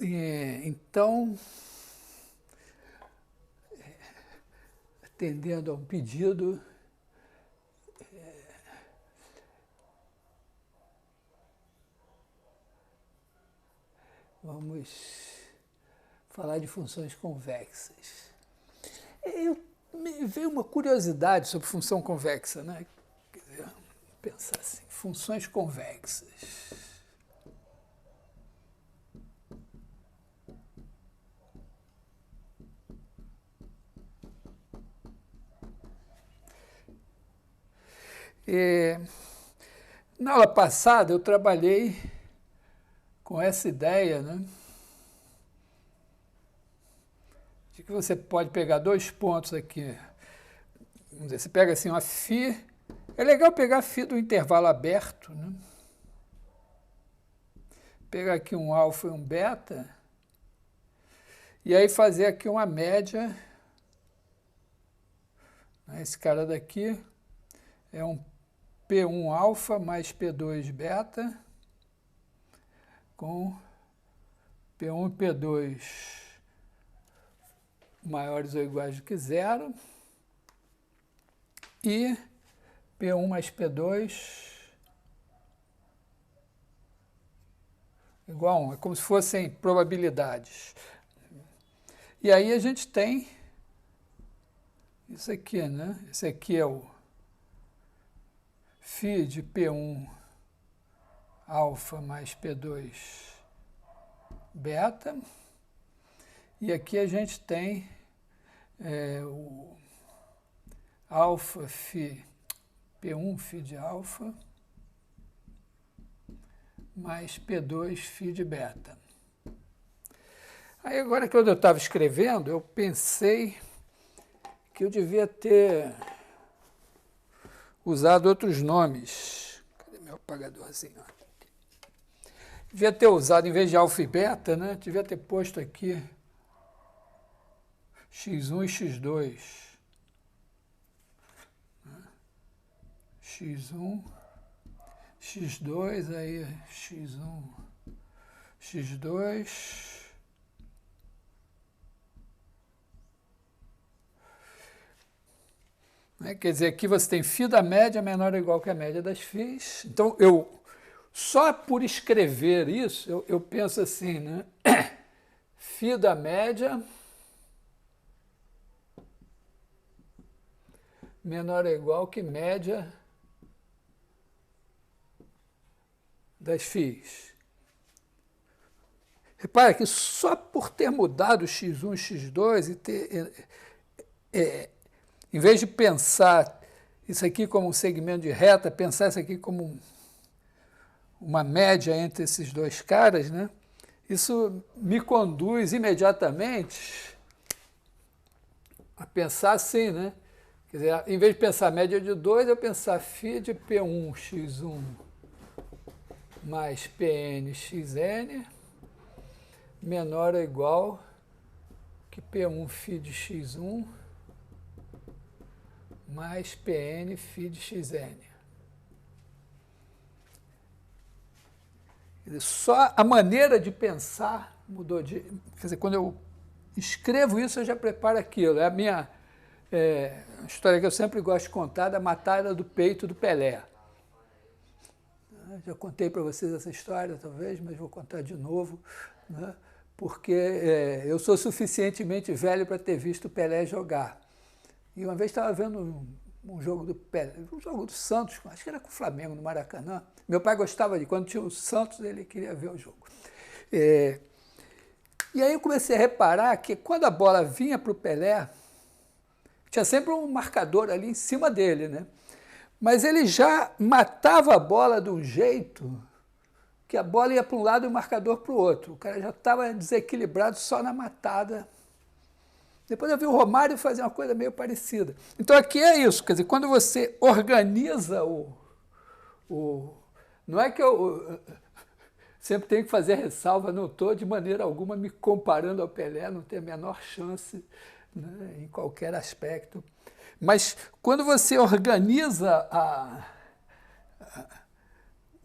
Então, atendendo a um pedido, vamos falar de funções convexas. Me veio uma curiosidade sobre função convexa, né? Quer dizer, pensar assim, funções convexas. Na aula passada eu trabalhei com essa ideia, né, de que você pode pegar dois pontos aqui. Vamos dizer, você pega assim uma φ, é legal pegar a φ do intervalo aberto, né? Pegar aqui um alfa e um beta, e aí fazer aqui uma média. Esse cara daqui é um P1 alfa mais P2 beta, com P1 e P2 maiores ou iguais do que zero, e P1 mais P2 igual a 1. É como se fossem probabilidades. E aí a gente tem isso aqui, né? Esse aqui é o φ de P1 alfa mais P2 beta. E aqui a gente tem o alfa φ, P1 φ de alfa mais P2 φ de beta. Aí agora que eu estava escrevendo, eu pensei que eu devia ter usado outros nomes. Cadê meu apagadorzinho? Devia ter usado, em vez de alfa e beta, né? Devia ter posto aqui x1 e x2. x1, x2, aí x1, x2. Quer dizer, aqui você tem φ da média menor ou igual que a média das φs. Então, só por escrever isso, eu penso assim, né? φ da média menor ou igual que média das φs. Repara que só por ter mudado x1 e x2 e ter... em vez de pensar isso aqui como um segmento de reta, pensar isso aqui como uma média entre esses dois caras, né? Isso me conduz imediatamente a pensar assim, né? Quer dizer, em vez de pensar média de 2, eu pensar φ de P1 x1 mais Pn xn menor ou igual que P1 φ de x1 mais Pn φ de xn. Quer dizer, só a maneira de pensar mudou de... Quer dizer, quando eu escrevo isso, eu já preparo aquilo. É a minha história que eu sempre gosto de contar, da matada do peito do Pelé. Já contei para vocês essa história, talvez, mas vou contar de novo, né? Porque eu sou suficientemente velho para ter visto o Pelé jogar. E uma vez estava vendo um jogo do Pelé, um jogo do Santos, acho que era com o Flamengo, no Maracanã. Meu pai gostava de, quando tinha o Santos, ele queria ver o jogo. E aí eu comecei a reparar que quando a bola vinha para o Pelé, tinha sempre um marcador ali em cima dele, né? Mas ele já matava a bola de um jeito que a bola ia para um lado e o marcador para o outro. O cara já estava desequilibrado só na matada. Depois eu vi o Romário fazer uma coisa meio parecida. Então aqui é isso, quer dizer, quando você organiza não é que eu sempre tenho que fazer ressalva, não estou de maneira alguma me comparando ao Pelé, não tenho a menor chance, né, em qualquer aspecto. Mas quando você organiza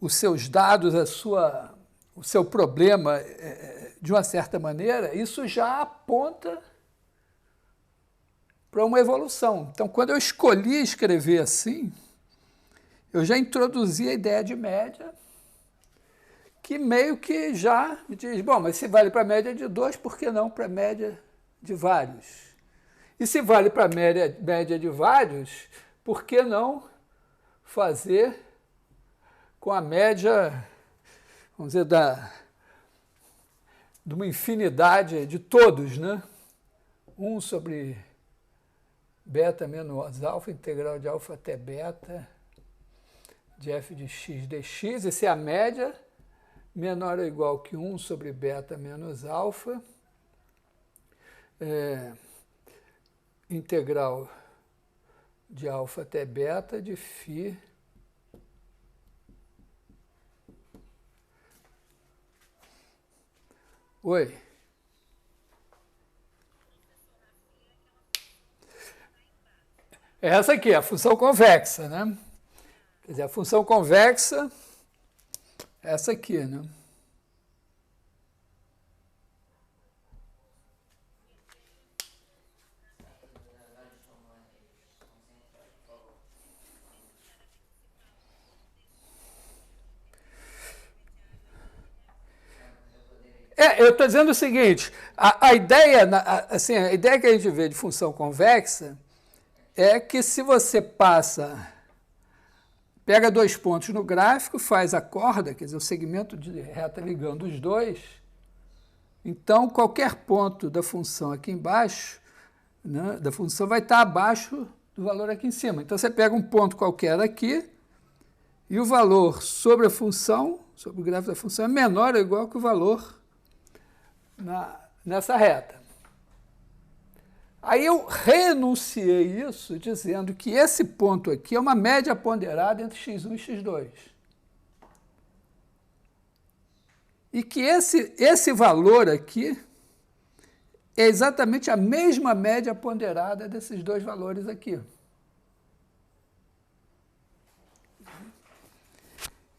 os seus dados, a sua o seu problema de uma certa maneira, isso já aponta para uma evolução. Então, quando eu escolhi escrever assim, eu já introduzi a ideia de média, que meio que já me diz, bom, mas se vale para a média de 2, por que não para a média de vários? E se vale para a média de vários, por que não fazer com a média, vamos dizer, de uma infinidade de todos, né? 1 sobre beta menos alfa, integral de alfa até beta, de f de x dx, e se a média menor ou igual que 1 sobre beta menos alfa, integral de alfa até beta de φ Oi. Essa aqui é a função convexa, né? Quer dizer, a função convexa é essa aqui, né? Eu estou dizendo o seguinte, a ideia, assim, a ideia que a gente vê de função convexa é que se você pega 2 pontos no gráfico, faz a corda, quer dizer, o segmento de reta ligando os dois, então qualquer ponto da função aqui embaixo, né, da função vai estar abaixo do valor aqui em cima. Então você pega um ponto qualquer aqui e o valor sobre a função, sobre o gráfico da função, é menor ou igual que o valor nessa reta. Aí eu renunciei isso dizendo que esse ponto aqui é uma média ponderada entre x1 e x2. E que esse valor aqui é exatamente a mesma média ponderada desses dois valores aqui.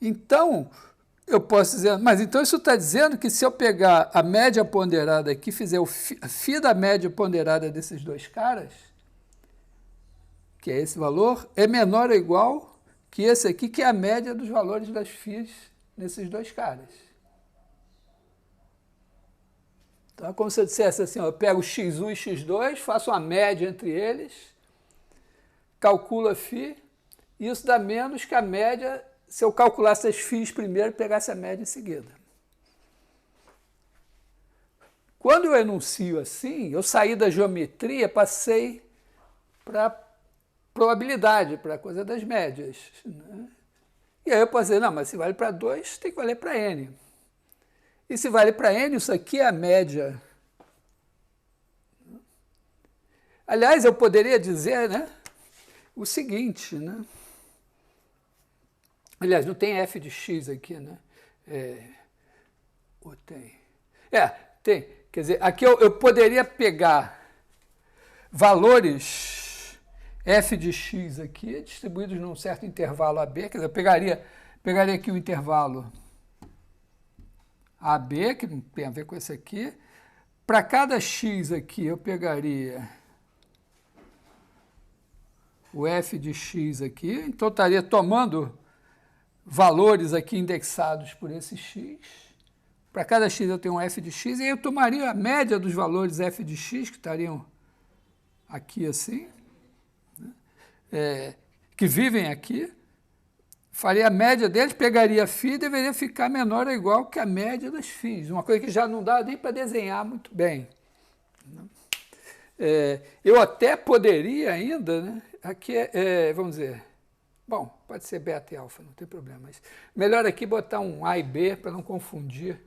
Então, eu posso dizer, mas então isso está dizendo que se eu pegar a média ponderada aqui, fizer o φ da média ponderada desses dois caras, que é esse valor, é menor ou igual que esse aqui, que é a média dos valores das φs nesses dois caras. Então é como se eu dissesse assim, ó, eu pego x1 e x2, faço uma média entre eles, calculo a φ, e isso dá menos que a média se eu calculasse as φs primeiro e pegasse a média em seguida. Quando eu enuncio assim, eu saí da geometria, passei para probabilidade, para a coisa das médias, né? E aí eu posso dizer, não, mas se vale para 2, tem que valer para n. E se vale para n, isso aqui é a média. Aliás, eu poderia dizer, né, o seguinte, né? Aliás, não tem f de x aqui, né? Ou tem? Tem. Quer dizer, aqui eu poderia pegar valores f de x aqui, distribuídos num certo intervalo AB, quer dizer, eu pegaria aqui o intervalo AB, que não tem a ver com esse aqui. Para cada x aqui, eu pegaria o f de x aqui, então eu estaria tomando valores aqui indexados por esse x. Para cada x eu tenho um f de x, e aí eu tomaria a média dos valores f de x, que estariam aqui assim, né, que vivem aqui, faria a média deles, pegaria a φ e deveria ficar menor ou igual que a média das φs, uma coisa que já não dá nem para desenhar muito bem. Eu até poderia ainda, né, aqui vamos dizer, bom, pode ser beta e alfa, não tem problema, mas melhor aqui botar um A e B para não confundir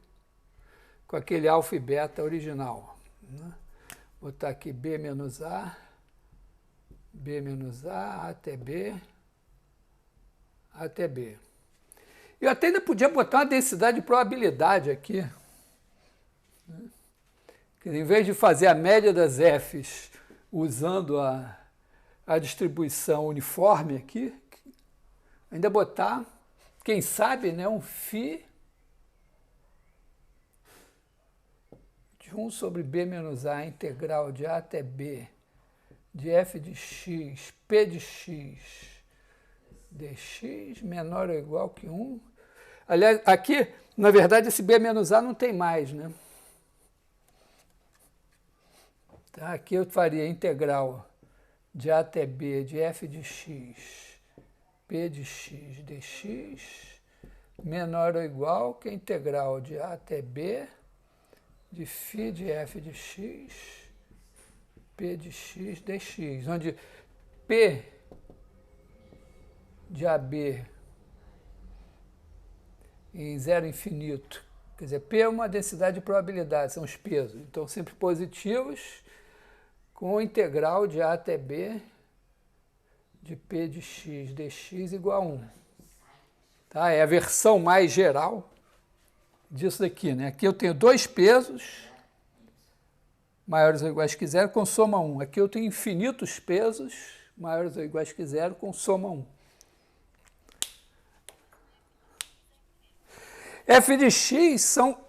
com aquele alfa e beta original, né? Botar aqui B menos A até B, até B. Eu até ainda podia botar uma densidade de probabilidade aqui, né? Que em vez de fazer a média das Fs usando a distribuição uniforme aqui, ainda botar, quem sabe, né, um φ de 1 sobre b menos a integral de a até b de f de x, p de x, dx menor ou igual que 1. Aliás, aqui, na verdade, esse b menos a não tem mais, né? Tá, aqui eu faria integral de a até b de f de x, p de x, dx, menor ou igual que a integral de a até b de φ de f de x, p de x, dx, onde p de AB em zero infinito, quer dizer, P é uma densidade de probabilidade, são os pesos, então sempre positivos, com integral de A até B de P de x dx igual a 1. Tá? É a versão mais geral disso daqui, né? Aqui eu tenho dois pesos, maiores ou iguais que zero, com soma 1. Aqui eu tenho infinitos pesos, maiores ou iguais que zero, com soma 1. F de x são...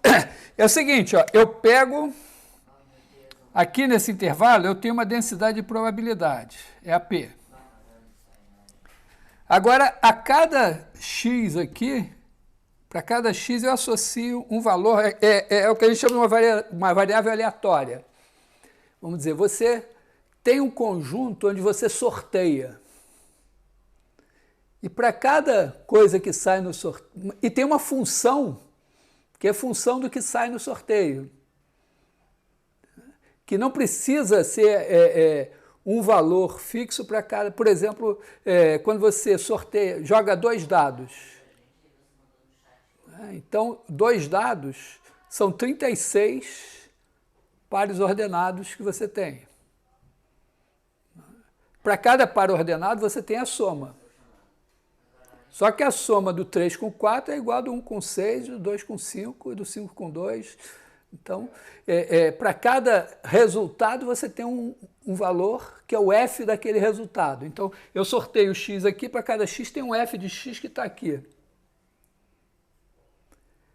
É o seguinte, ó, eu pego... Aqui nesse intervalo eu tenho uma densidade de probabilidade, é a P. Agora, a cada x aqui, para cada x eu associo um valor, é o que a gente chama de uma variável aleatória. Vamos dizer, você tem um conjunto onde você sorteia. E para cada coisa que sai no sorteio... E tem uma função, que é função do que sai no sorteio. Que não precisa ser um valor fixo para cada... Por exemplo, quando você sorteia, joga 2 dados. Então, 2 dados são 36 pares ordenados que você tem. Para cada par ordenado, você tem a soma. Só que a soma do 3 com 4 é igual a do 1 com 6, do 2 com 5 e do 5 com 2. Então, para cada resultado, você tem um valor que é o f daquele resultado. Então, eu sorteio x aqui, para cada x tem um f de x que está aqui.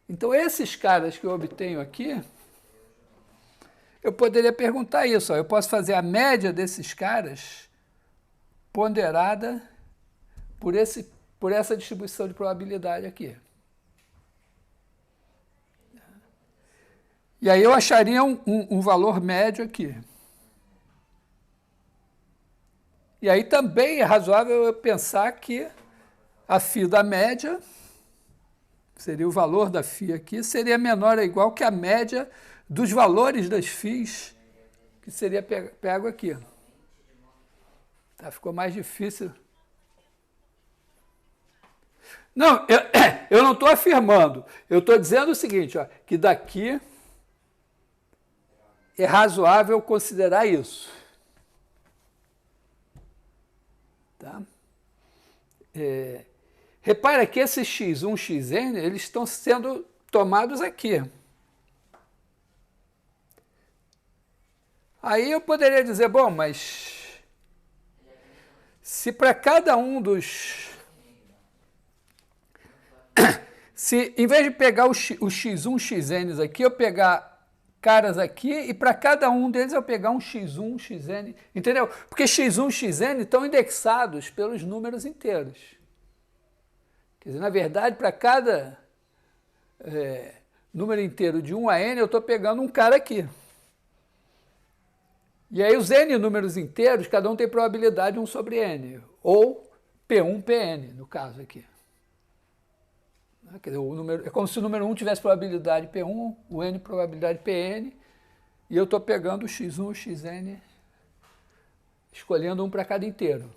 Então, esses caras que eu obtenho aqui, eu poderia perguntar isso. Ó, eu posso fazer a média desses caras ponderada por essa distribuição de probabilidade aqui. E aí eu acharia um valor médio aqui. E aí também é razoável eu pensar que a φ da média, seria o valor da φ aqui, seria menor ou igual que a média dos valores das φs, que seria pego aqui. Tá, ficou mais difícil. Não, eu não estou afirmando. Eu estou dizendo o seguinte, ó, que daqui é razoável considerar isso. Tá? Repara que esses x1, xn, eles estão sendo tomados aqui. Aí eu poderia dizer, bom, mas se para cada um dos... Se, em vez de pegar os x1, xn aqui, eu pegar caras aqui e para cada um deles eu pegar um x1, xn, entendeu? Porque x1, xn estão indexados pelos números inteiros. Quer dizer, na verdade, para cada número inteiro de 1 a n, eu estou pegando um cara aqui. E aí os n números inteiros, cada um tem probabilidade 1 sobre n, ou P1, Pn, no caso aqui. Quer dizer, o número, é como se o número 1 tivesse probabilidade P1, o n probabilidade Pn, e eu estou pegando o x1, o xn, escolhendo um para cada inteiro.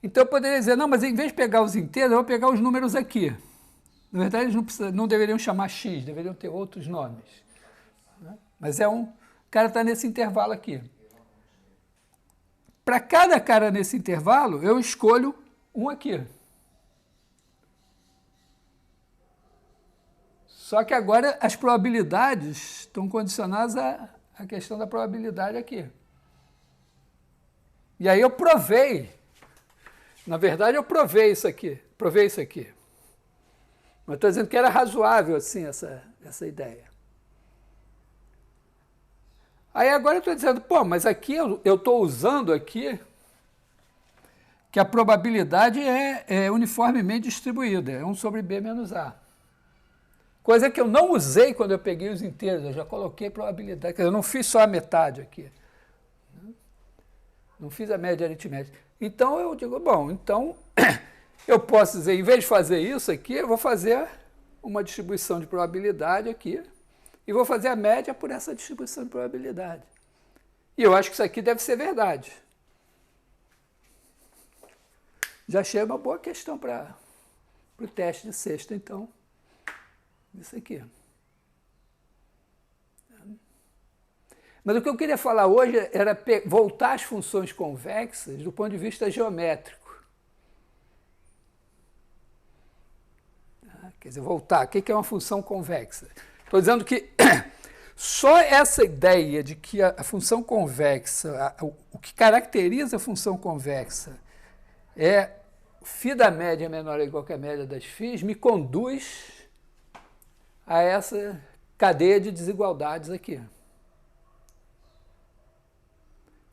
Então eu poderia dizer, não, mas em vez de pegar os inteiros, eu vou pegar os números aqui. Na verdade, eles não deveriam chamar x, deveriam ter outros nomes. Mas o cara está nesse intervalo aqui. Para cada cara nesse intervalo, eu escolho um aqui. Só que agora as probabilidades estão condicionadas à questão da probabilidade aqui. E aí eu provei. Na verdade, eu provei isso aqui. Mas estou dizendo que era razoável, assim, essa ideia. Aí agora eu estou dizendo, pô, mas aqui eu estou usando aqui que a probabilidade é uniformemente distribuída, é 1 sobre B menos A. Coisa que eu não usei quando eu peguei os inteiros, eu já coloquei probabilidade, quer dizer, eu não fiz só a metade aqui. Não fiz a média aritmética. Então eu digo, bom, então eu posso dizer, em vez de fazer isso aqui, eu vou fazer uma distribuição de probabilidade aqui e vou fazer a média por essa distribuição de probabilidade. E eu acho que isso aqui deve ser verdade. Já achei uma boa questão para o teste de sexta, então. Isso aqui. Mas o que eu queria falar hoje era voltar às funções convexas do ponto de vista geométrico. Quer dizer, voltar. O que é uma função convexa? Estou dizendo que só essa ideia de que a função convexa, o que caracteriza a função convexa é φ da média menor ou igual que a média das φs, me conduz a essa cadeia de desigualdades aqui.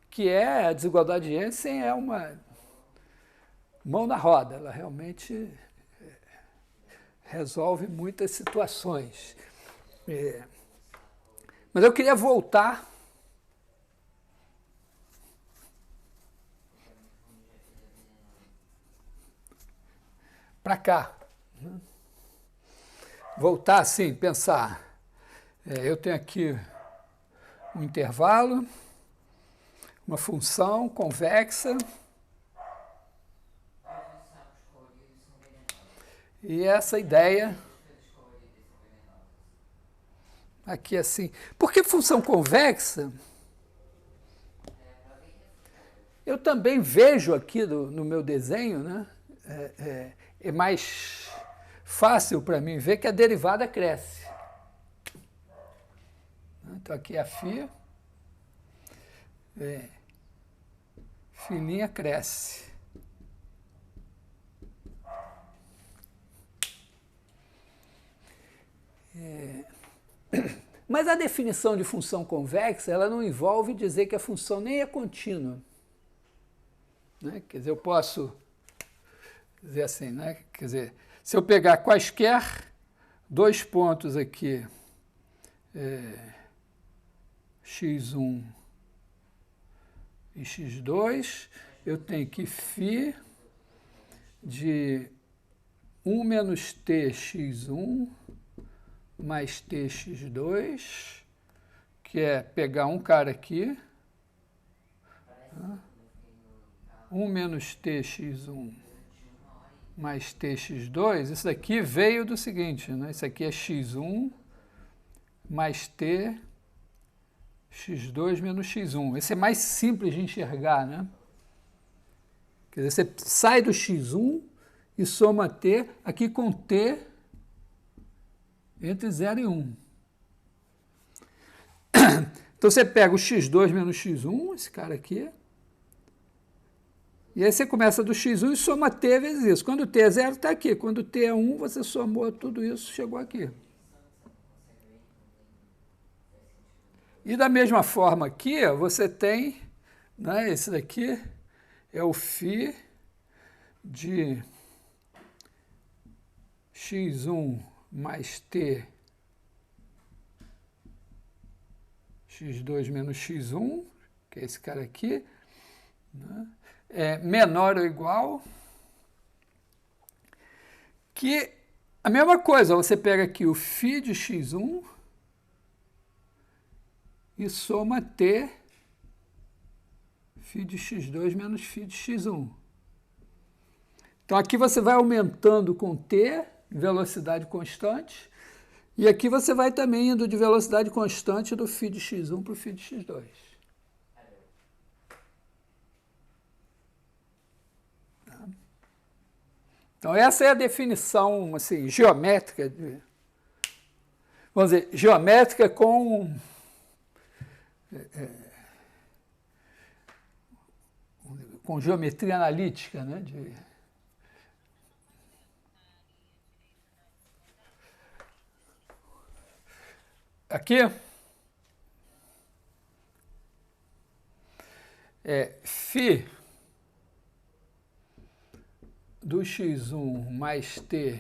Que a desigualdade de Jensen é uma mão na roda, ela realmente resolve muitas situações. Mas eu queria voltar para cá. Voltar assim, pensar. Eu tenho aqui um intervalo, uma função convexa, e essa ideia aqui assim. Por que função convexa? Eu também vejo aqui no meu desenho, né? É mais fácil para mim ver que a derivada cresce. Então aqui a φ, φ' cresce. Mas a definição de função convexa, ela não envolve dizer que a função nem é contínua. Né? Quer dizer, eu posso dizer assim, né? Quer dizer, se eu pegar quaisquer dois pontos aqui, x1 e x2, eu tenho que φ de 1 menos t x1 mais t x2, que é pegar um cara aqui, 1 menos t x1 mais t x2, isso daqui veio do seguinte, né? Isso aqui é x1 mais t x2 menos x1. Esse é mais simples de enxergar, né? Quer dizer, você sai do x1 e soma t aqui com t entre 0 e 1. Então você pega o x2 menos x1, esse cara aqui, e aí você começa do x1 e soma t vezes isso. Quando t é 0, está aqui. Quando t é 1, você somou tudo isso, chegou aqui. E da mesma forma aqui, você tem, né, esse daqui é o φ de x1 mais t x2 menos x1, que é esse cara aqui, né, é menor ou igual, que a mesma coisa, você pega aqui o φ de x1 e soma t φ de x2 menos φ de x1. Então aqui você vai aumentando com t, velocidade constante, e aqui você vai também indo de velocidade constante do φ de x1 para o φ de x2. Então essa é a definição assim, geométrica, vamos dizer, geométrica com geometria analítica, né? Aqui, se do x1 mais t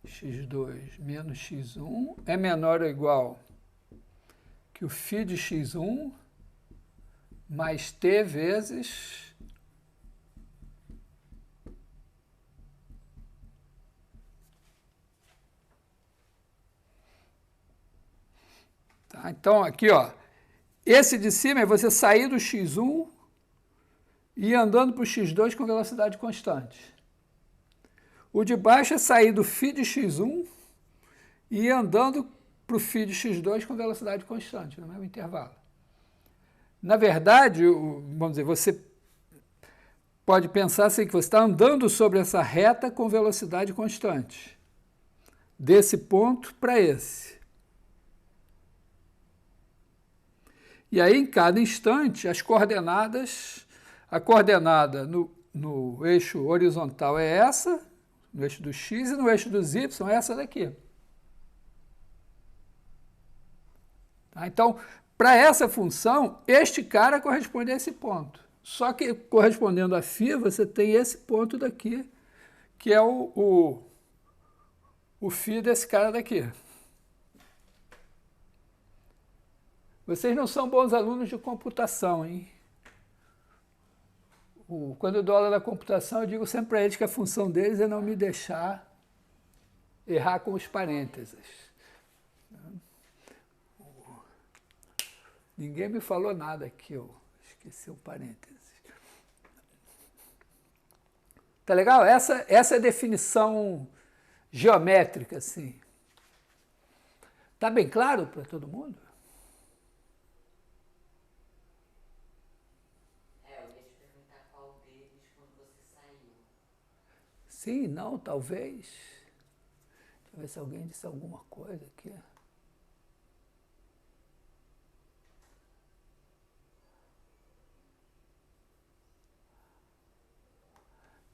x2 menos x1 é menor ou igual que o φ de x1 mais t vezes tá? Então, aqui, ó, esse de cima é você sair do x1 e ir andando para o x2 com velocidade constante. O de baixo é sair do φ de x1 e ir andando para o φ de x2 com velocidade constante, no mesmo intervalo. Na verdade, vamos dizer, você pode pensar assim, que você está andando sobre essa reta com velocidade constante, desse ponto para esse. E aí, em cada instante, as coordenadas, a coordenada no eixo horizontal é essa, no eixo do x, e no eixo dos y é essa daqui. Tá? Então, para essa função, este cara corresponde a esse ponto. Só que, correspondendo a φ, você tem esse ponto daqui, que é o φ desse cara daqui. Vocês não são bons alunos de computação, hein? Quando eu dou aula da computação, eu digo sempre para eles que a função deles é não me deixar errar com os parênteses. Ninguém me falou nada aqui, eu esqueci o parênteses. Tá legal? Essa é a definição geométrica, assim. Tá bem claro para todo mundo? Sim, não, talvez. Deixa eu ver se alguém disse alguma coisa aqui.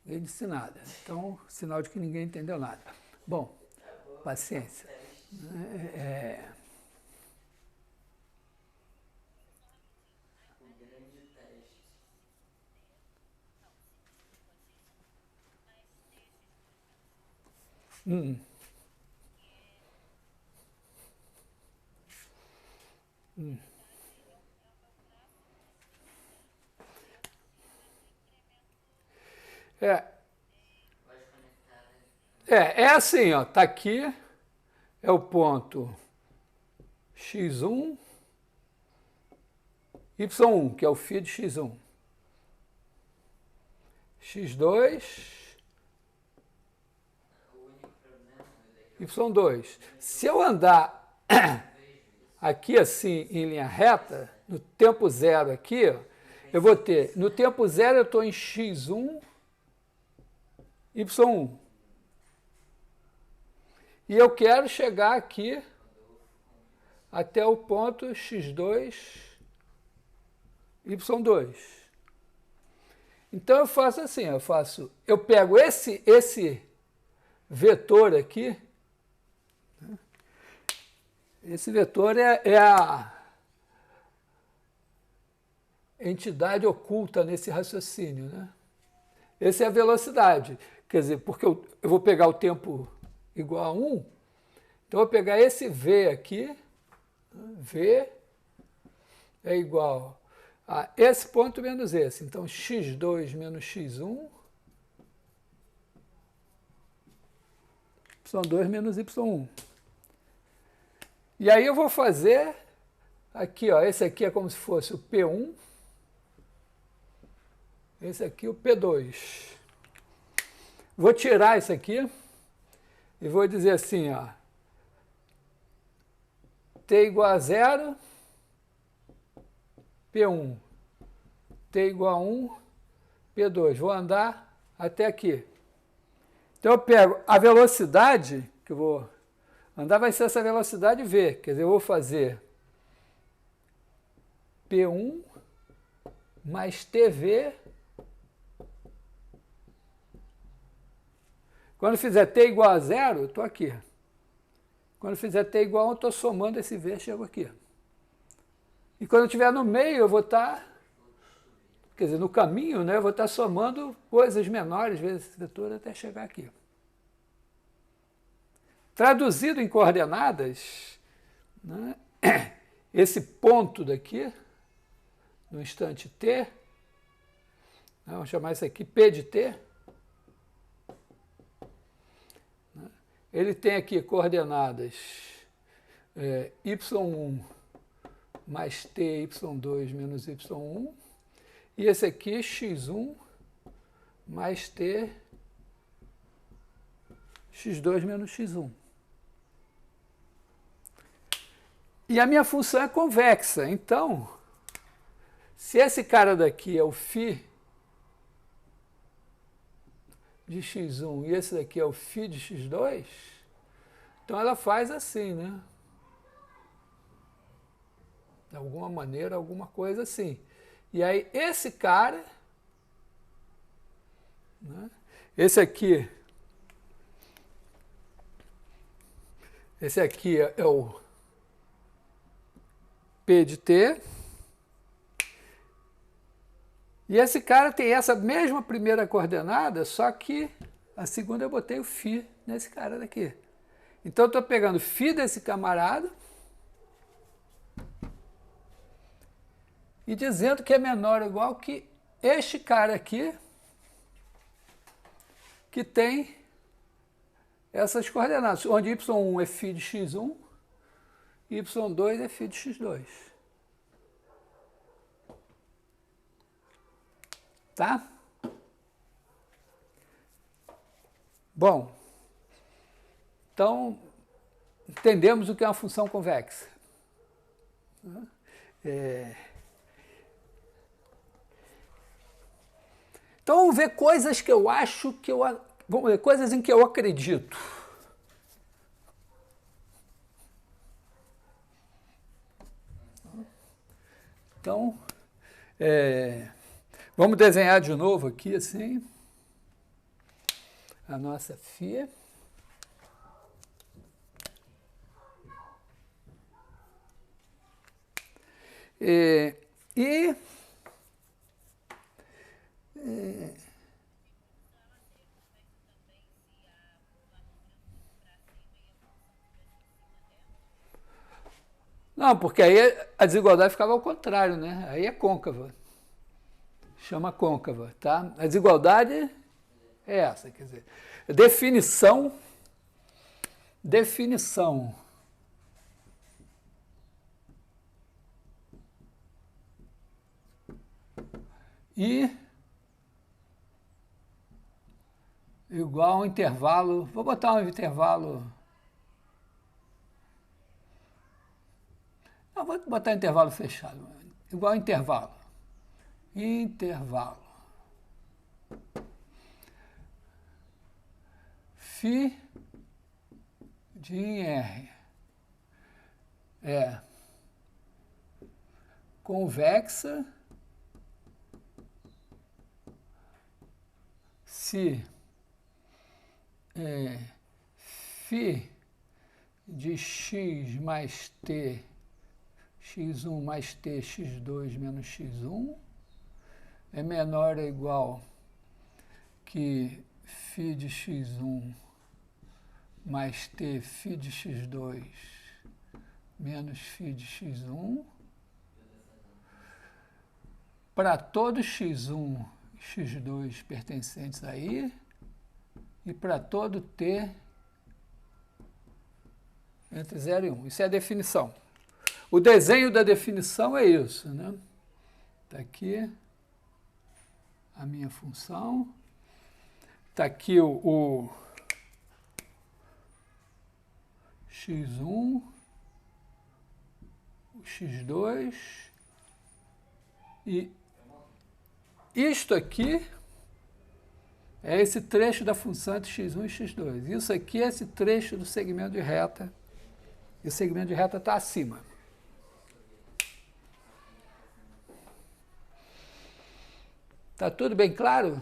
Ninguém disse nada. Então, sinal de que ninguém entendeu nada. Bom, paciência. É assim, ó, tá aqui, é o ponto x1, y1, que é o φ de x1, x2, y2. Se eu andar aqui assim, em linha reta, no tempo zero aqui, ó, eu vou ter, no tempo zero eu estou em x1, y1. E eu quero chegar aqui até o ponto x2, y2. Então eu faço assim, eu pego esse vetor aqui, esse vetor é a entidade oculta nesse raciocínio, né? Essa é a velocidade, quer dizer, porque eu vou pegar o tempo igual a 1, então eu vou pegar esse v aqui, v é igual a esse ponto menos esse, então x2 menos x1, y2 menos y1. E aí eu vou fazer aqui, ó, esse aqui é como se fosse o P1, esse aqui o P2. Vou tirar isso aqui e vou dizer assim, ó, t igual a 0, P1, t igual a 1, P2. Vou andar até aqui. Então eu pego a velocidade que eu vou andar, vai ser essa velocidade v, quer dizer, eu vou fazer P1 mais TV. Quando fizer t igual a 0, eu estou aqui. Quando fizer t igual a 1, eu estou somando esse v, chego aqui. E quando eu estiver no meio, eu vou estar Quer dizer, no caminho, né, eu vou estar somando coisas menores, vezes esse vetor, até chegar aqui. Traduzido em coordenadas, né, esse ponto daqui, no instante t, vamos chamar isso aqui P de t, né, ele tem aqui coordenadas y1 mais t, y2 menos y1, e esse aqui x1 mais t, x2 menos x1. E a minha função é convexa, então, se esse cara daqui é o φ de x1 e esse daqui é o φ de x2, então ela faz assim, né? De alguma maneira, alguma coisa assim. E aí esse cara, né? Esse aqui é o P de t, e esse cara tem essa mesma primeira coordenada, só que a segunda eu botei o φ nesse cara daqui. Então eu estou pegando φ desse camarada e dizendo que é menor ou igual que este cara aqui, que tem essas coordenadas, onde y1 é φ de x1 e y2 é φ de x2. Tá? Bom, então, entendemos o que é uma função convexa. Então, vamos ver coisas que eu acho que vamos ver coisas em que eu acredito. Então, vamos desenhar de novo aqui, assim, a nossa φ. Não, porque aí a desigualdade ficava ao contrário, né? Aí é côncava. Chama côncava, tá? A desigualdade é essa, quer dizer, definição I igual a um intervalo, vou botar um intervalo, não, vou botar intervalo fechado, igual a intervalo φ de R é convexa se φ de x mais t, x1 mais t, x2 menos x1 é menor ou igual que φ de x1 mais t, φ de x2 menos φ de x1 para todos x1 e x2 pertencentes a I e para todo t entre 0 e 1. Isso é a definição. O desenho da definição é isso, né? Está aqui a minha função. Está aqui o x1, o x2, e isto aqui é esse trecho da função entre x1 e x2. Isso aqui é esse trecho do segmento de reta, e o segmento de reta está acima. Está tudo bem claro?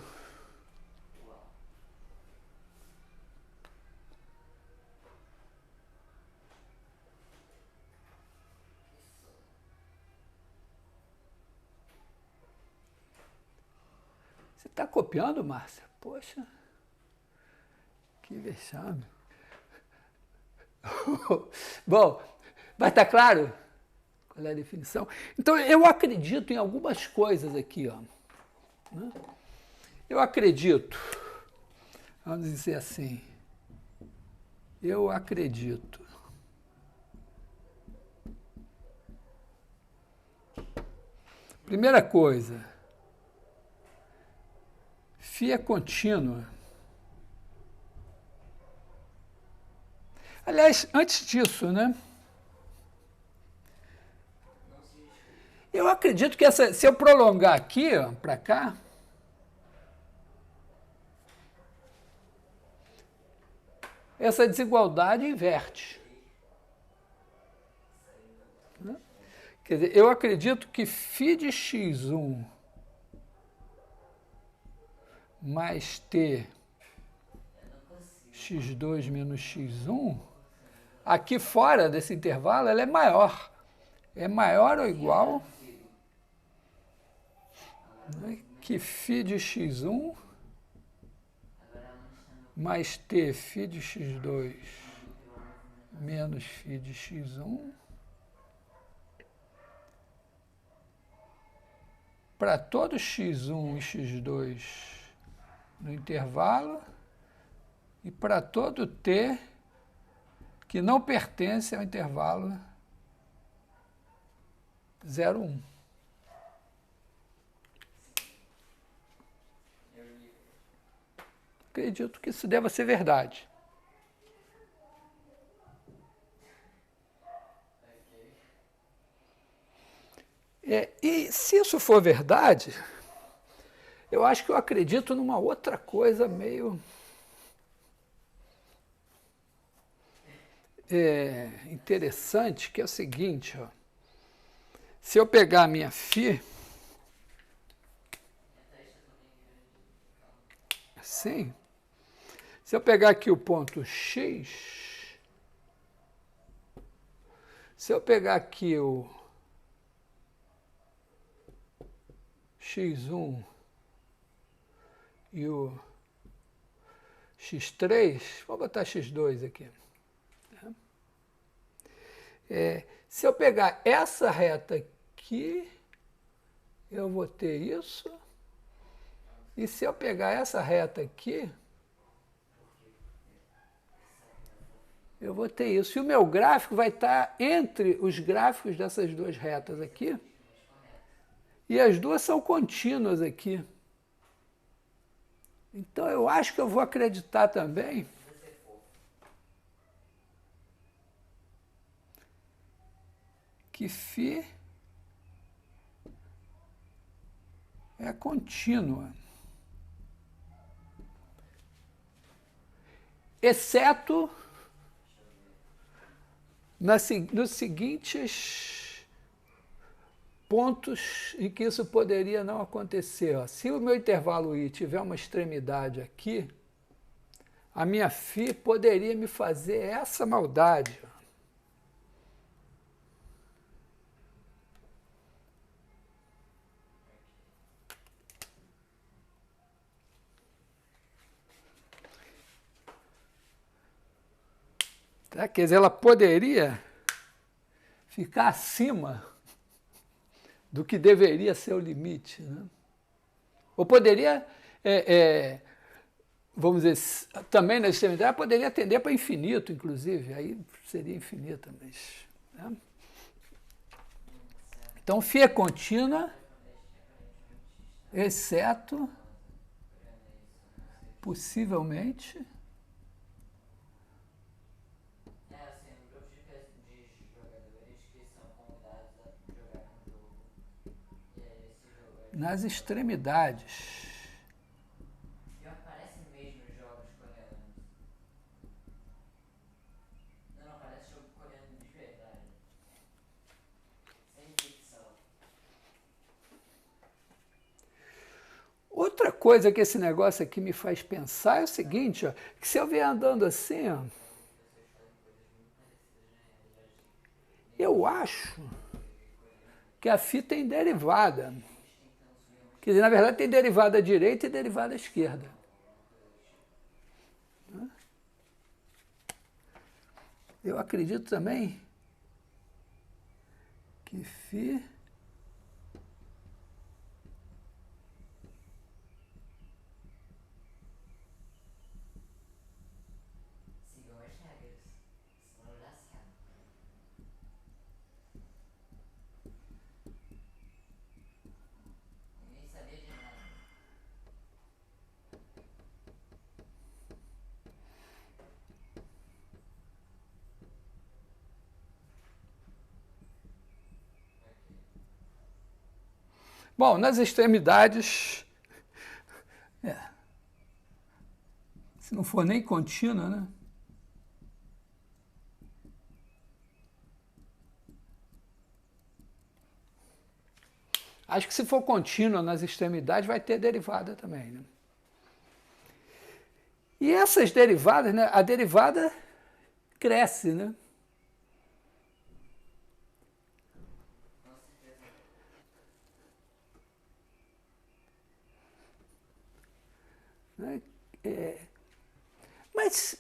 Você está copiando, Márcia? Poxa, que vexame. Bom, mas está claro qual é a definição? Então, eu acredito em algumas coisas aqui, ó. Né? Eu acredito, vamos dizer assim, eu acredito. Primeira coisa, φ é contínua. Aliás, antes disso, né? Eu acredito que se eu prolongar aqui, para cá, essa desigualdade inverte. Né? Quer dizer, eu acredito que φ de x1 mais t x2 menos x1, aqui fora desse intervalo, ela é maior. É maior ou igual, né, que φ de x1 mais t φ de x2 menos φ de x1 para todo x1 e x2 no intervalo e para todo t que não pertence ao intervalo 0, 1. Acredito que isso deva ser verdade. E se isso for verdade, eu acho que eu acredito numa outra coisa meio interessante, que é o seguinte, ó. Se eu pegar a minha φ, assim, se eu pegar aqui o ponto x, se eu pegar aqui o x1 e o x3, vou botar x2 aqui. Se eu pegar essa reta aqui, eu vou ter isso. E se eu pegar essa reta aqui, eu vou ter isso. E o meu gráfico vai estar entre os gráficos dessas duas retas aqui. E as duas são contínuas aqui. Então, eu acho que eu vou acreditar também que φ é contínua, exceto nos seguintes pontos em que isso poderia não acontecer. Ó. Se o meu intervalo I tiver uma extremidade aqui, a minha φ poderia me fazer essa maldade. Ó. Tá? Quer dizer, ela poderia ficar acima do que deveria ser o limite. Né? Ou poderia, vamos dizer, também na extremidade, poderia tender para infinito, inclusive, aí seria infinita, mas... Né? Então, φ é contínua, exceto, possivelmente... nas extremidades. E aparece mesmo os jogos coreanos. Não aparece jogo coreano de verdade. Sem ficção. Outra coisa que esse negócio aqui me faz pensar é o seguinte, ó, que se eu vier andando assim, ó, eu acho que a φ tem derivada. Quer dizer, na verdade, tem derivada à direita e derivada à esquerda. Eu acredito também que φ Sigam as regras, senão já sabe. Ninguém sabia de nada. Bom, nas extremidades, se não for nem contínua, né? Acho que se for contínua nas extremidades, vai ter derivada também, né? E essas derivadas, né? A derivada cresce, né? Mas,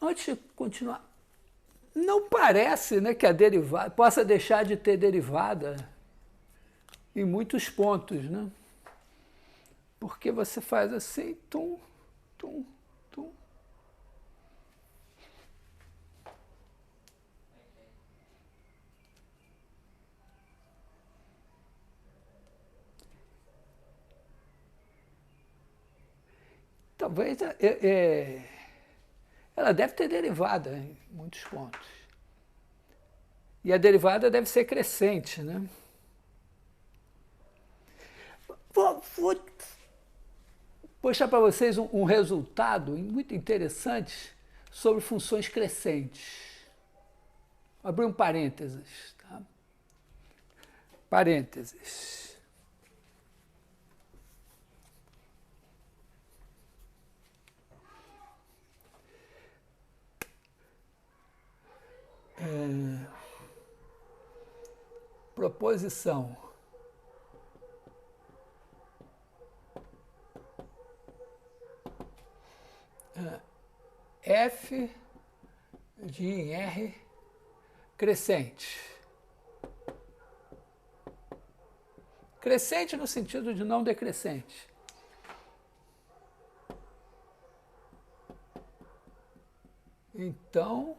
antes de continuar, não parece, né, que a derivada possa deixar de ter derivada em muitos pontos, né? Porque você faz assim, tum, tum, tum. Talvez ela deve ter derivada em muitos pontos. E a derivada deve ser crescente, né? Vou mostrar para vocês um resultado muito interessante sobre funções crescentes. Vou abrir um parênteses. Tá? Parênteses. Proposição. F de I em R crescente. Crescente no sentido de não decrescente. Então,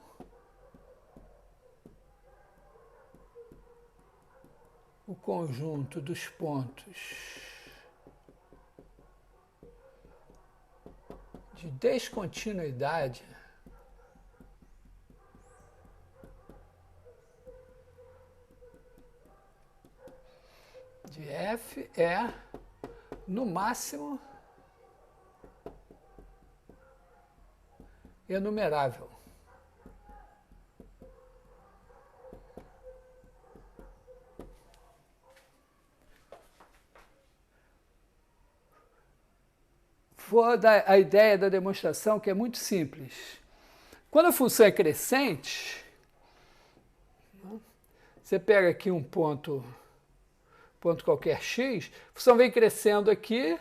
o conjunto dos pontos de descontinuidade de F é, no máximo, enumerável. Vou dar a ideia da demonstração, que é muito simples. Quando a função é crescente, você pega aqui um ponto qualquer x, a função vem crescendo aqui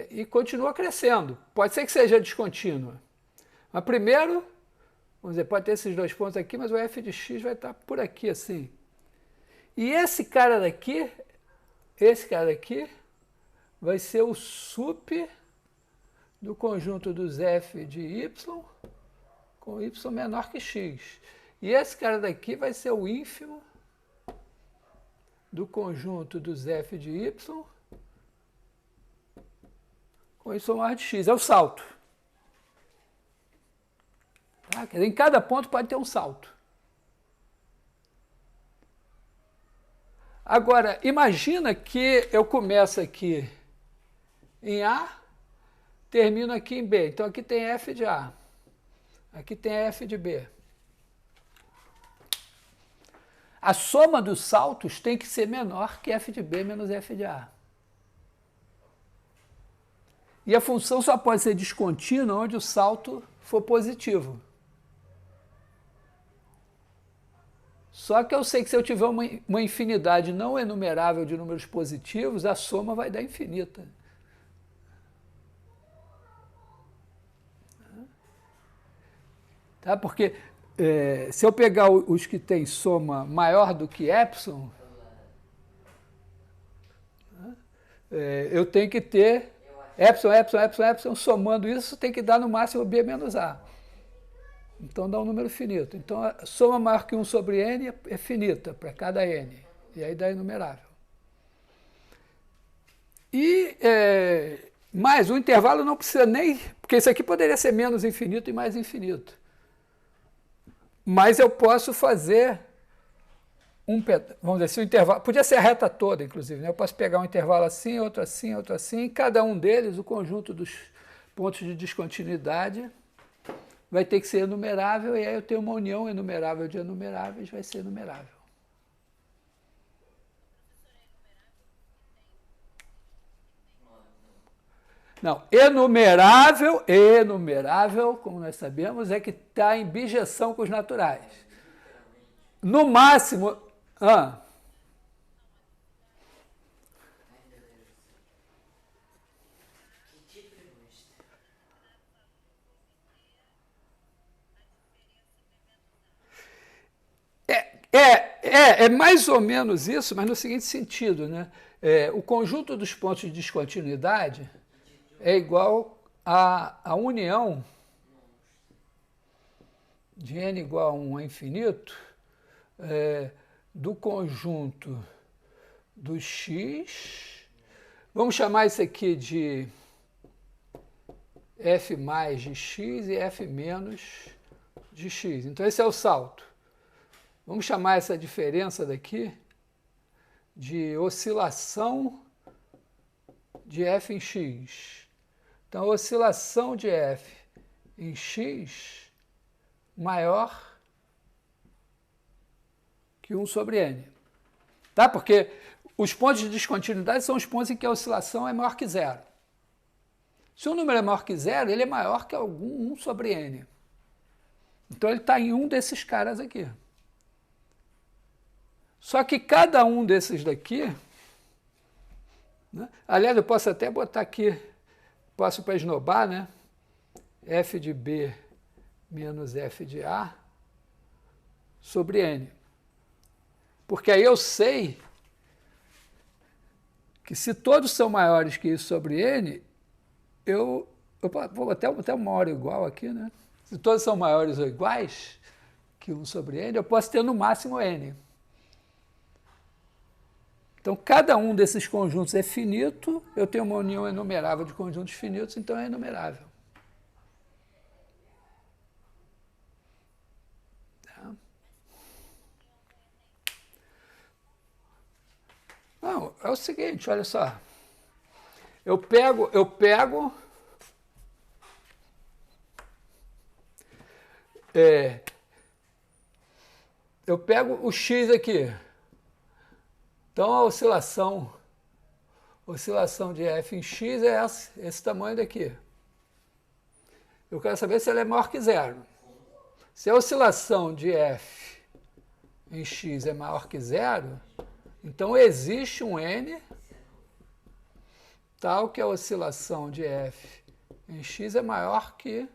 e continua crescendo. Pode ser que seja descontínua. Mas primeiro, vamos dizer, pode ter esses dois pontos aqui, mas o f de x vai estar por aqui, assim. E esse cara daqui vai ser o sup do conjunto dos f de y com y menor que x. E esse cara daqui vai ser o ínfimo do conjunto dos f de y com y maior de x. É o salto. Tá? Quer dizer, em cada ponto pode ter um salto. Agora, imagina que eu começo aqui em A, termino aqui em B. Então, aqui tem f de A. Aqui tem f de B. A soma dos saltos tem que ser menor que f de B menos f de A. E a função só pode ser descontínua onde o salto for positivo. Só que eu sei que se eu tiver uma infinidade não enumerável de números positivos, a soma vai dar infinita. Tá? Porque se eu pegar os que têm soma maior do que epsilon, eu tenho que ter epsilon, somando isso tem que dar no máximo b menos a. Então dá um número finito. Então a soma maior que 1 sobre n é finita para cada n. E aí dá inumerável. Mas o intervalo não precisa nem... Porque isso aqui poderia ser menos infinito e mais infinito. Mas eu posso fazer vamos dizer, se o intervalo... Podia ser a reta toda, inclusive. Né? Eu posso pegar um intervalo assim, outro assim, outro assim. E cada um deles, o conjunto dos pontos de descontinuidade, vai ter que ser enumerável. E aí eu tenho uma união enumerável de enumeráveis, vai ser enumerável. Não, enumerável, como nós sabemos, é que está em bijeção com os naturais. No máximo... É mais ou menos isso, mas no seguinte sentido, né? O conjunto dos pontos de descontinuidade é igual à união de n igual a 1 a infinito do conjunto do x. Vamos chamar isso aqui de f mais de x e f menos de x. Então esse é o salto. Vamos chamar essa diferença daqui de oscilação de f em x. Então, a oscilação de f em x maior que 1 sobre n. Tá? Porque os pontos de descontinuidade são os pontos em que a oscilação é maior que zero. Se o número é maior que zero, ele é maior que algum 1 sobre n. Então, ele está em um desses caras aqui. Só que cada um desses daqui, né? Aliás, eu posso até botar aqui, posso para esnobar, né? F de B menos F de A sobre N. Porque aí eu sei que se todos são maiores que isso sobre N, eu vou até uma hora igual aqui, né? Se todos são maiores ou iguais que 1 sobre N, eu posso ter no máximo N. Então, cada um desses conjuntos é finito, eu tenho uma união enumerável de conjuntos finitos, então é enumerável. Tá? Não, é o seguinte, olha só. Eu pego o x aqui. Então, a oscilação de f em x é esse tamanho daqui. Eu quero saber se ela é maior que zero. Se a oscilação de f em x é maior que zero, então existe um n tal que a oscilação de f em x é maior que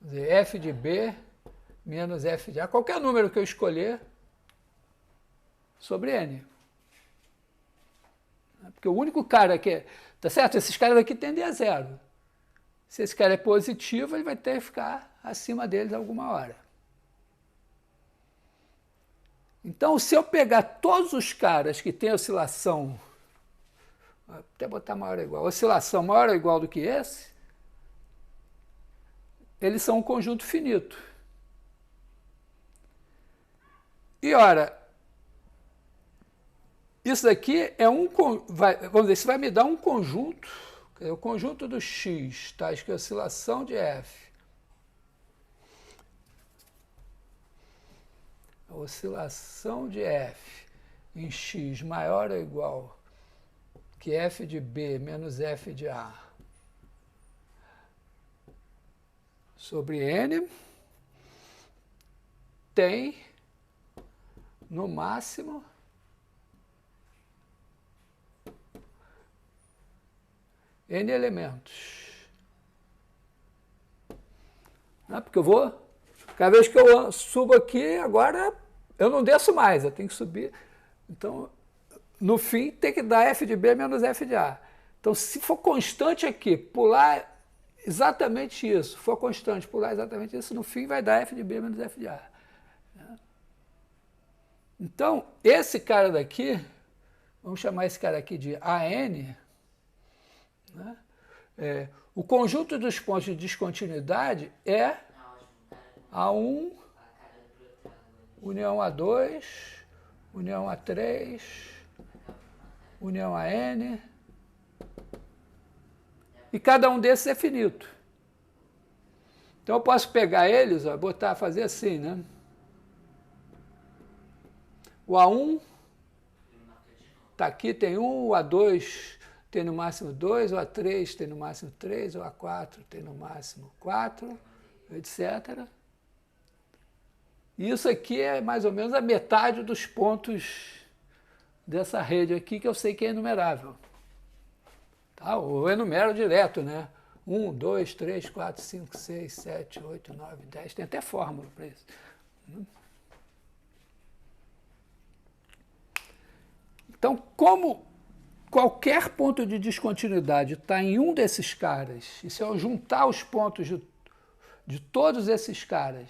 f de b menos f de a. Qualquer número que eu escolher, sobre n. Porque o único cara que é... Tá certo? Esses caras aqui tendem a zero. Se esse cara é positivo, ele vai ter que ficar acima deles alguma hora. Então, se eu pegar todos os caras que têm oscilação, vou até botar maior ou igual, oscilação maior ou igual do que esse, eles são um conjunto finito. E, ora, isso daqui é vamos dizer, isso vai me dar um conjunto, o conjunto do x, tais que a oscilação de f. A oscilação de f em x maior ou igual que f de b menos f de a sobre n tem, no máximo, N elementos. Porque eu vou, cada vez que eu subo aqui, agora eu não desço mais, eu tenho que subir. Então, no fim, tem que dar f de B menos f de A. Então, se for constante aqui, pular exatamente isso, for constante, pular exatamente isso, no fim vai dar f de B menos f de A. Então, esse cara daqui, vamos chamar esse cara aqui de AN, né? O conjunto dos pontos de descontinuidade é A1, união A2, união A3, união AN, e cada um desses é finito. Então eu posso pegar eles, ó, botar, fazer assim, né? O A1 está aqui, tem 1, o A2 tem no máximo 2, o A3 tem no máximo 3, o A4 tem no máximo 4, etc. E isso aqui é mais ou menos a metade dos pontos dessa rede aqui, que eu sei que é enumerável. Tá? Eu enumero direto, né? 1, 2, 3, 4, 5, 6, 7, 8, 9, 10. Tem até fórmula para isso. Então, como qualquer ponto de descontinuidade está em um desses caras, e se eu juntar os pontos de todos esses caras,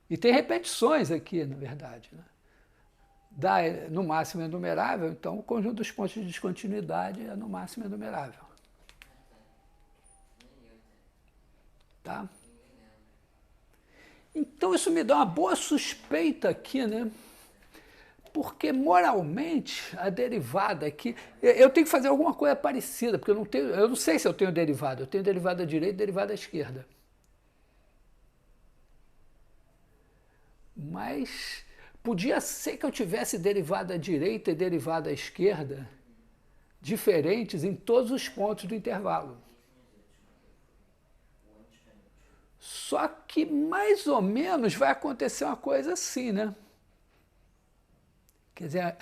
e tem repetições aqui, na verdade, né? Dá no máximo enumerável, então o conjunto dos pontos de descontinuidade é no máximo enumerável. Tá? Então isso me dá uma boa suspeita aqui, né? Porque moralmente a derivada aqui, eu tenho que fazer alguma coisa parecida, porque eu não sei se eu tenho derivada, eu tenho derivada à direita e derivada à esquerda. Mas podia ser que eu tivesse derivada à direita e derivada à esquerda diferentes em todos os pontos do intervalo. Só que mais ou menos vai acontecer uma coisa assim, né? Quer dizer,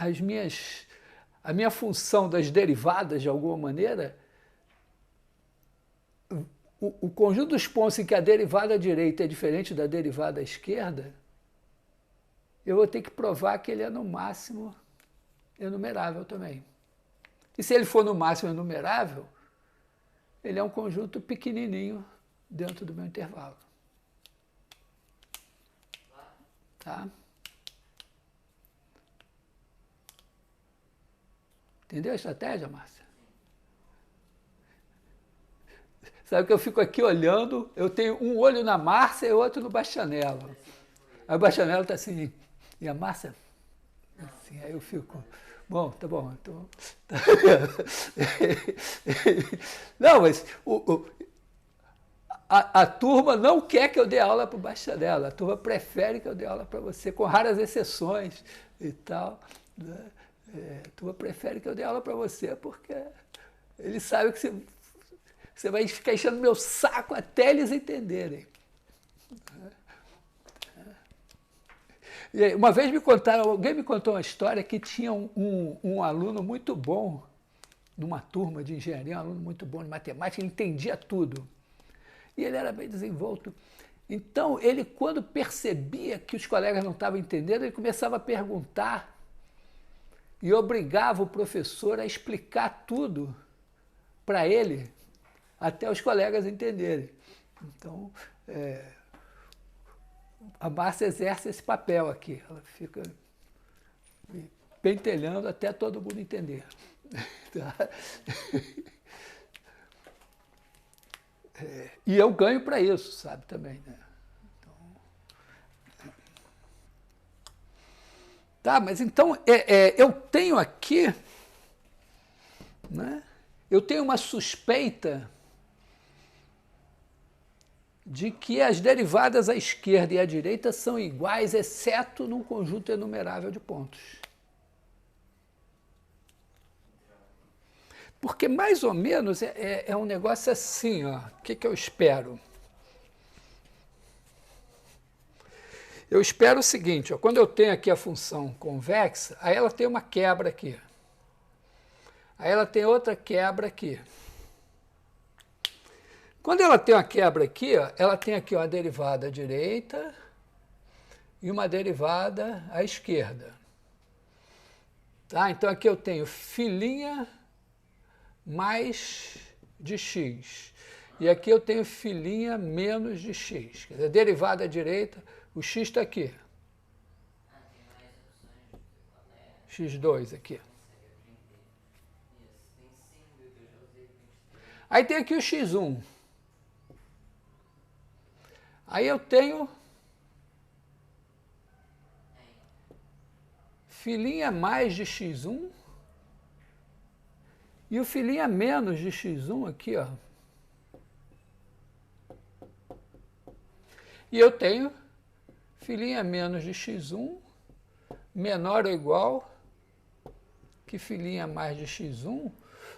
a minha função das derivadas, de alguma maneira, o conjunto dos pontos em que a derivada à direita é diferente da derivada à esquerda, eu vou ter que provar que ele é no máximo enumerável também. E se ele for no máximo enumerável, ele é um conjunto pequenininho dentro do meu intervalo. Tá? Entendeu a estratégia, Márcia? Sabe que eu fico aqui olhando, eu tenho um olho na Márcia e outro no Bastianello. Aí o Bastianello está assim, e a Márcia? Assim, aí eu fico, bom, tá bom. Então, tá. Não, mas a turma não quer que eu dê aula para o Bastianello, a turma prefere que eu dê aula para você, com raras exceções e tal, né? A turma prefere que eu dê aula para você, porque ele sabe que você vai ficar enchendo meu saco até eles entenderem. E aí, uma vez alguém me contou uma história que tinha um aluno muito bom, numa turma de engenharia, um aluno muito bom de matemática, ele entendia tudo. E ele era bem desenvolto. Então, ele, quando percebia que os colegas não estavam entendendo, ele começava a perguntar e obrigava o professor a explicar tudo para ele, até os colegas entenderem. Então, a Márcia exerce esse papel aqui. Ela fica pentelhando até todo mundo entender. Tá? E eu ganho para isso, sabe, também, né? Tá, mas então eu tenho aqui, né? Eu tenho uma suspeita de que as derivadas à esquerda e à direita são iguais, exceto num conjunto enumerável de pontos. Porque mais ou menos é um negócio assim, ó. O que eu espero? eu espero o seguinte, ó, quando eu tenho aqui a função convexa, aí ela tem uma quebra aqui. Aí ela tem outra quebra aqui. Quando ela tem uma quebra aqui, ó, ela tem aqui uma derivada à direita e uma derivada à esquerda. Tá? Então aqui eu tenho filinha mais de x. E aqui eu tenho filinha menos de x. Quer dizer, derivada à direita, o x está aqui. x2 aqui. Aí tem aqui o x1. Aí eu tenho filinha mais de x1 e o filinha menos de x1 aqui, ó. E eu tenho filinha menos de x1 menor ou igual que filinha mais de x1.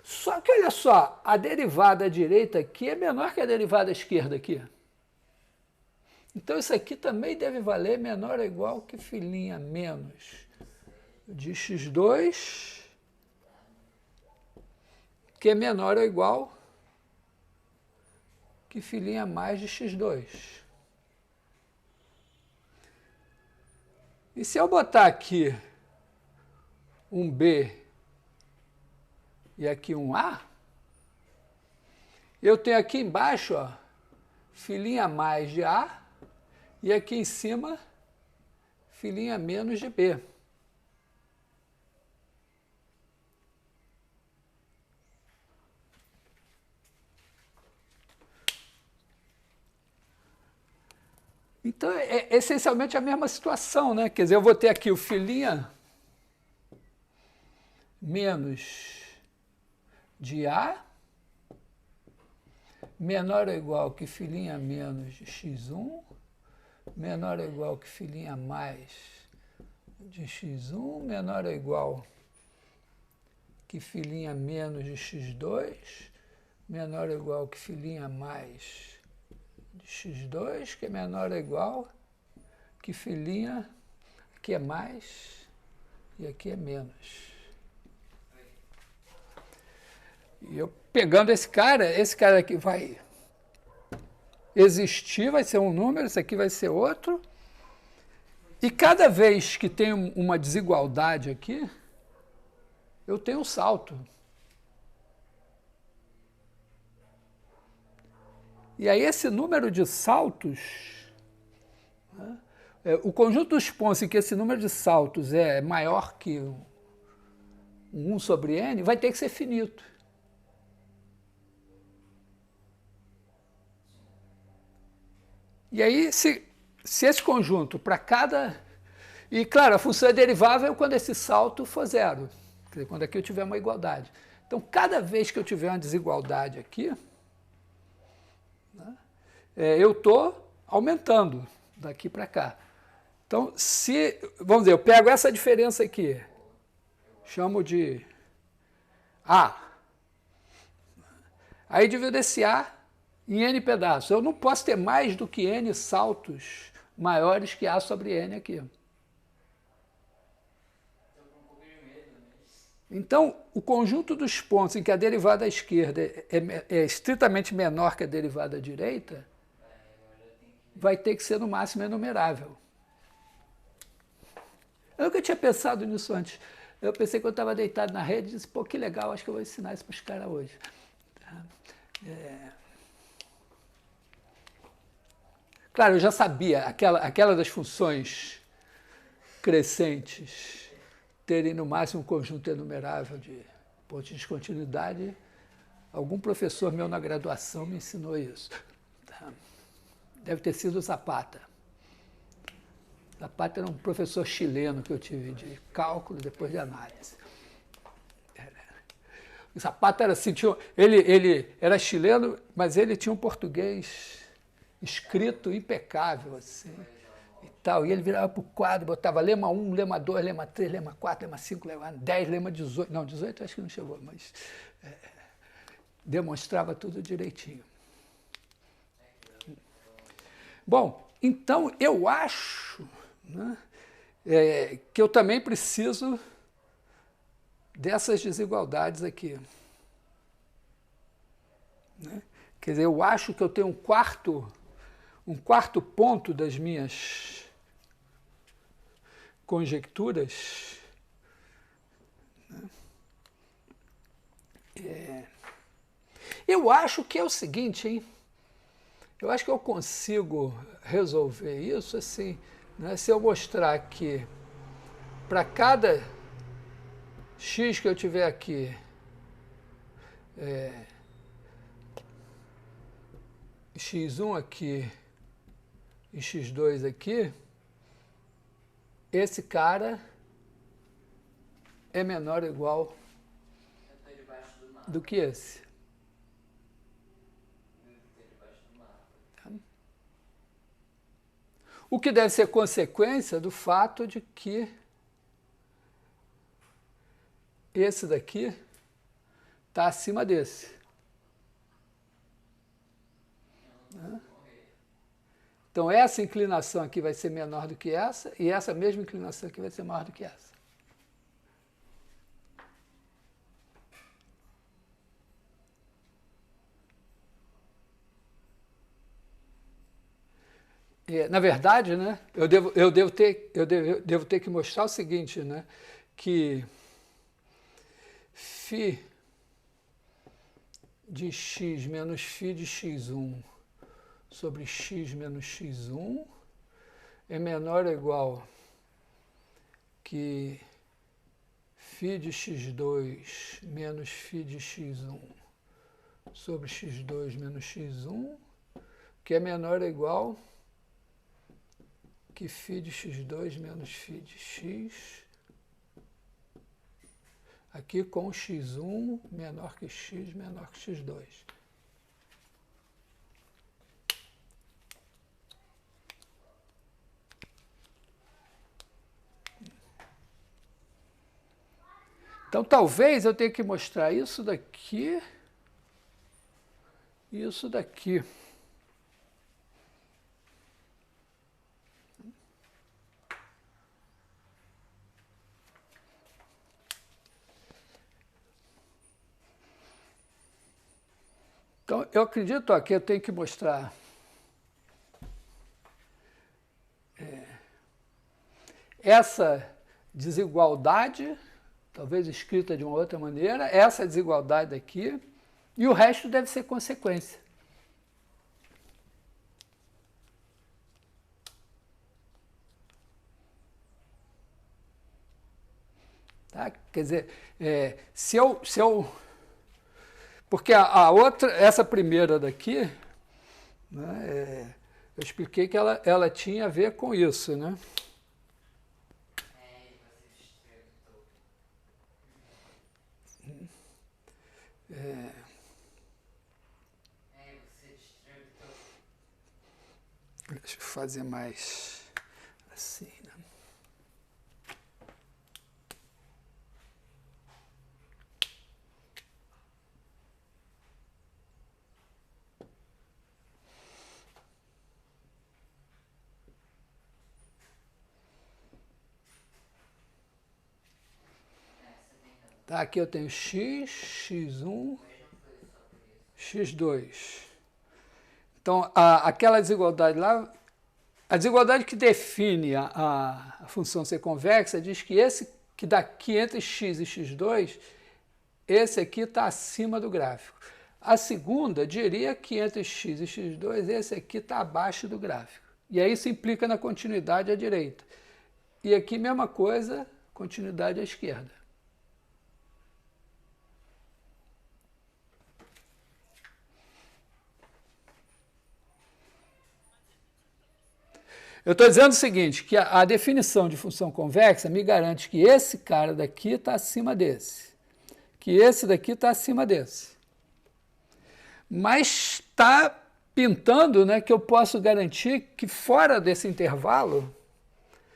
Só que, olha só, a derivada à direita aqui é menor que a derivada à esquerda aqui. Então, isso aqui também deve valer menor ou igual que filinha menos de x2, que é menor ou igual que filinha mais de x2. E se eu botar aqui um B e aqui um A, eu tenho aqui embaixo, ó, filinha mais de A e aqui em cima, filinha menos de B. Então, é essencialmente a mesma situação, né? Quer dizer, eu vou ter aqui o filinha menos de A menor ou igual que filinha menos de x1 menor ou igual que filinha mais de x1 menor ou igual que filinha menos de x2 menor ou igual que filinha mais de x2, que é menor ou igual que filinha, aqui é mais e aqui é menos. E eu pegando esse cara aqui vai existir, vai ser um número, esse aqui vai ser outro. E cada vez que tem uma desigualdade aqui, eu tenho um salto. E aí esse número de saltos, né, o conjunto dos pontos em que esse número de saltos é maior que 1 sobre n, vai ter que ser finito. E aí, se esse conjunto para cada... E, claro, a função é derivável quando esse salto for zero, quer dizer, quando aqui eu tiver uma igualdade. Então, cada vez que eu tiver uma desigualdade aqui, né, eu estou aumentando daqui para cá. Então, vamos dizer, eu pego essa diferença aqui, chamo de A. Aí divido esse A em n pedaços. Eu não posso ter mais do que n saltos maiores que A sobre n aqui. Então, o conjunto dos pontos em que a derivada à esquerda é estritamente menor que a derivada à direita vai ter que ser, no máximo, enumerável. Eu nunca tinha pensado nisso antes. Eu pensei que eu estava deitado na rede e disse, pô, que legal, acho que eu vou ensinar isso para os caras hoje. Claro, eu já sabia, aquela das funções crescentes terem no máximo um conjunto enumerável de pontos de descontinuidade. Algum professor meu na graduação me ensinou isso. Deve ter sido o Zapata. Zapata era um professor chileno que eu tive de cálculo, depois de análise. O Zapata era assim, ele era chileno, mas ele tinha um português escrito impecável, assim, e tal. E ele virava para o quadro, botava lema 1, lema 2, lema 3, lema 4, lema 5, lema 10, lema 18. Não, 18 acho que não chegou, mas demonstrava tudo direitinho. Bom, então eu acho né? Que eu também preciso dessas desigualdades aqui. Né? Quer dizer, eu acho que eu tenho um quarto ponto das minhas conjecturas, né? Eu acho que é o seguinte, hein? Eu acho que eu consigo resolver isso assim, né? Se eu mostrar que para cada x que eu tiver aqui, x1 aqui e x2 aqui, esse cara é menor ou igual do que esse. O que deve ser consequência do fato de que esse daqui está acima desse. Então, essa inclinação aqui vai ser menor do que essa, e essa mesma inclinação aqui vai ser maior do que essa. Na verdade, né, eu devo ter que mostrar o seguinte, né, que φ de x menos φ de x1 sobre x menos x1 é menor ou igual que φ de x2 menos φ de x1 sobre x2 menos x1, que é menor ou igual que φ de x2 menos φ de x, aqui com x1 menor que x menor que x2. Então, talvez eu tenha que mostrar isso daqui e isso daqui. Então, eu acredito que eu tenho que mostrar essa desigualdade, talvez escrita de uma outra maneira, essa desigualdade aqui, e o resto deve ser consequência. Tá? Quer dizer, porque a outra, essa primeira daqui, né, eu expliquei que ela tinha a ver com isso, né? Deixa eu fazer mais assim, né? Tá, aqui eu tenho x, x1, x2. Então, aquela desigualdade lá, a desigualdade que define a função ser convexa diz que esse que daqui entre x e x2, esse aqui está acima do gráfico. A segunda diria que entre x e x2, esse aqui está abaixo do gráfico. E aí isso implica na continuidade à direita. E aqui, mesma coisa, continuidade à esquerda. Eu estou dizendo o seguinte, que a definição de função convexa me garante que esse cara daqui está acima desse, que esse daqui está acima desse. Mas está pintando, né, que eu posso garantir que fora desse intervalo,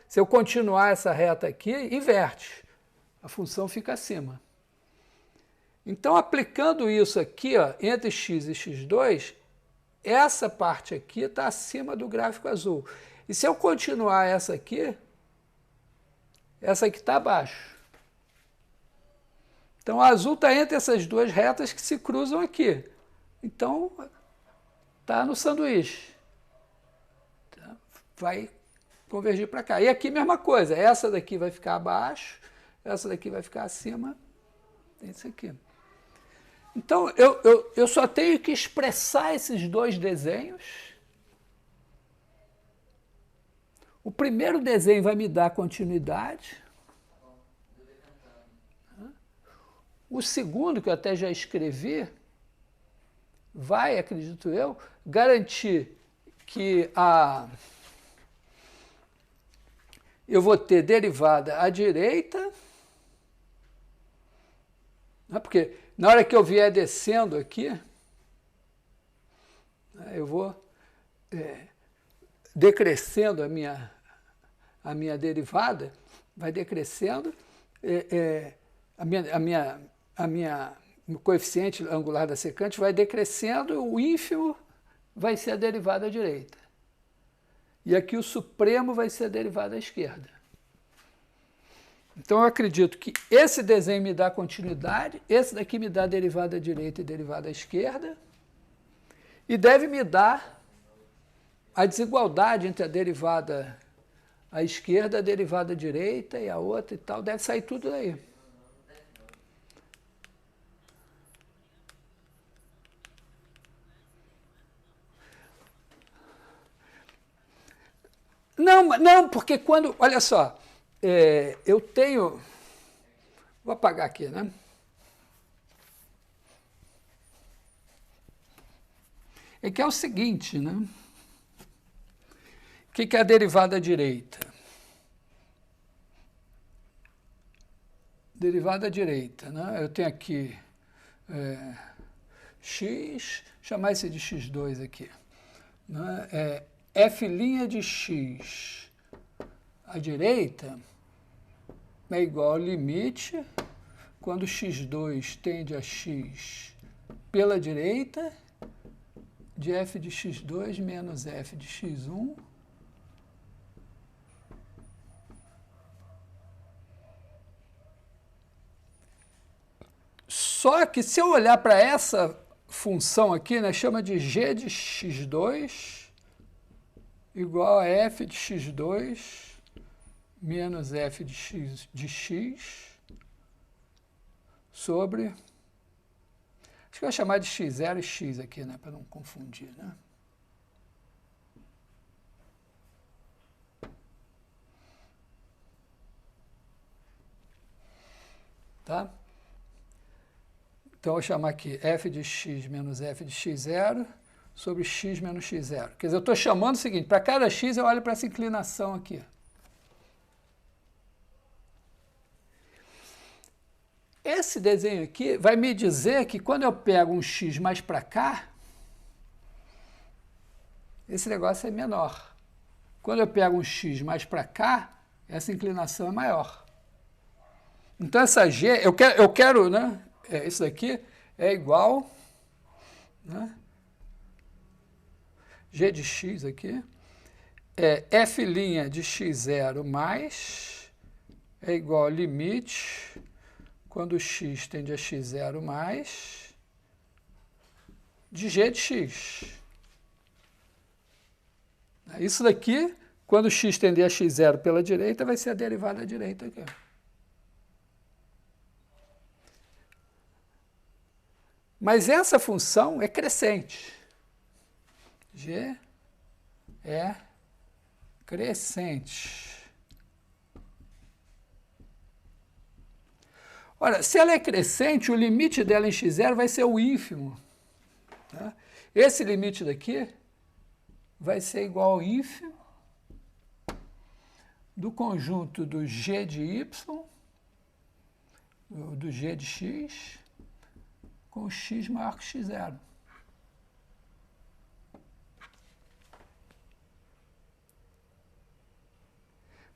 se eu continuar essa reta aqui, inverte. A função fica acima. Então, aplicando isso aqui, ó, entre x e x2, essa parte aqui está acima do gráfico azul. E se eu continuar essa aqui, essa aqui está abaixo. Então, o azul está entre essas duas retas que se cruzam aqui. Então, está no sanduíche. Tá? Vai convergir para cá. E aqui, mesma coisa. Essa daqui vai ficar abaixo, essa daqui vai ficar acima. Tem isso aqui. Então, eu só tenho que expressar esses dois desenhos. O primeiro desenho vai me dar continuidade. O segundo, que eu até já escrevi, vai, acredito eu, garantir que eu vou ter derivada à direita, né, porque na hora que eu vier descendo aqui, né, eu vou decrescendo a minha derivada, vai decrescendo, o coeficiente angular da secante vai decrescendo, o ínfimo vai ser a derivada à direita. E aqui o supremo vai ser a derivada à esquerda. Então eu acredito que esse desenho me dá continuidade, esse daqui me dá derivada à direita e derivada à esquerda, e deve me dar a desigualdade entre a derivada à esquerda, a derivada à direita e a outra e tal, deve sair tudo daí. Não, porque quando... Olha só, eu tenho... Vou apagar aqui, né? É que é o seguinte, né? O que é a derivada à direita? Derivada à direita, né? Eu tenho aqui x, chamar esse de x2 aqui, né? F' de x à direita é igual ao limite quando x2 tende a x pela direita de f de x2 menos f de x1 só que se eu olhar para essa função aqui, né, chama de g de x2 igual a f de x2 menos f de x sobre... Acho que eu vou chamar de x0 e x aqui, né, para não confundir, né? Tá? Então, eu vou chamar aqui f de x menos f de x0 sobre x menos x0. Quer dizer, eu estou chamando o seguinte, para cada x eu olho para essa inclinação aqui. Esse desenho aqui vai me dizer que quando eu pego um x mais para cá, esse negócio é menor. Quando eu pego um x mais para cá, essa inclinação é maior. Então essa g, eu quero, né? Isso daqui é igual, né? G de x aqui, f' de x0 mais é igual ao limite, quando x tende a x0 mais, de g de x. Isso daqui, quando x tender a x0 pela direita, vai ser a derivada à direita aqui. Mas essa função é crescente. G é crescente. Ora, se ela é crescente, o limite dela em x0 vai ser o ínfimo. Tá? Esse limite daqui vai ser igual ao ínfimo do conjunto do g de y, do g de x, com x maior que x0.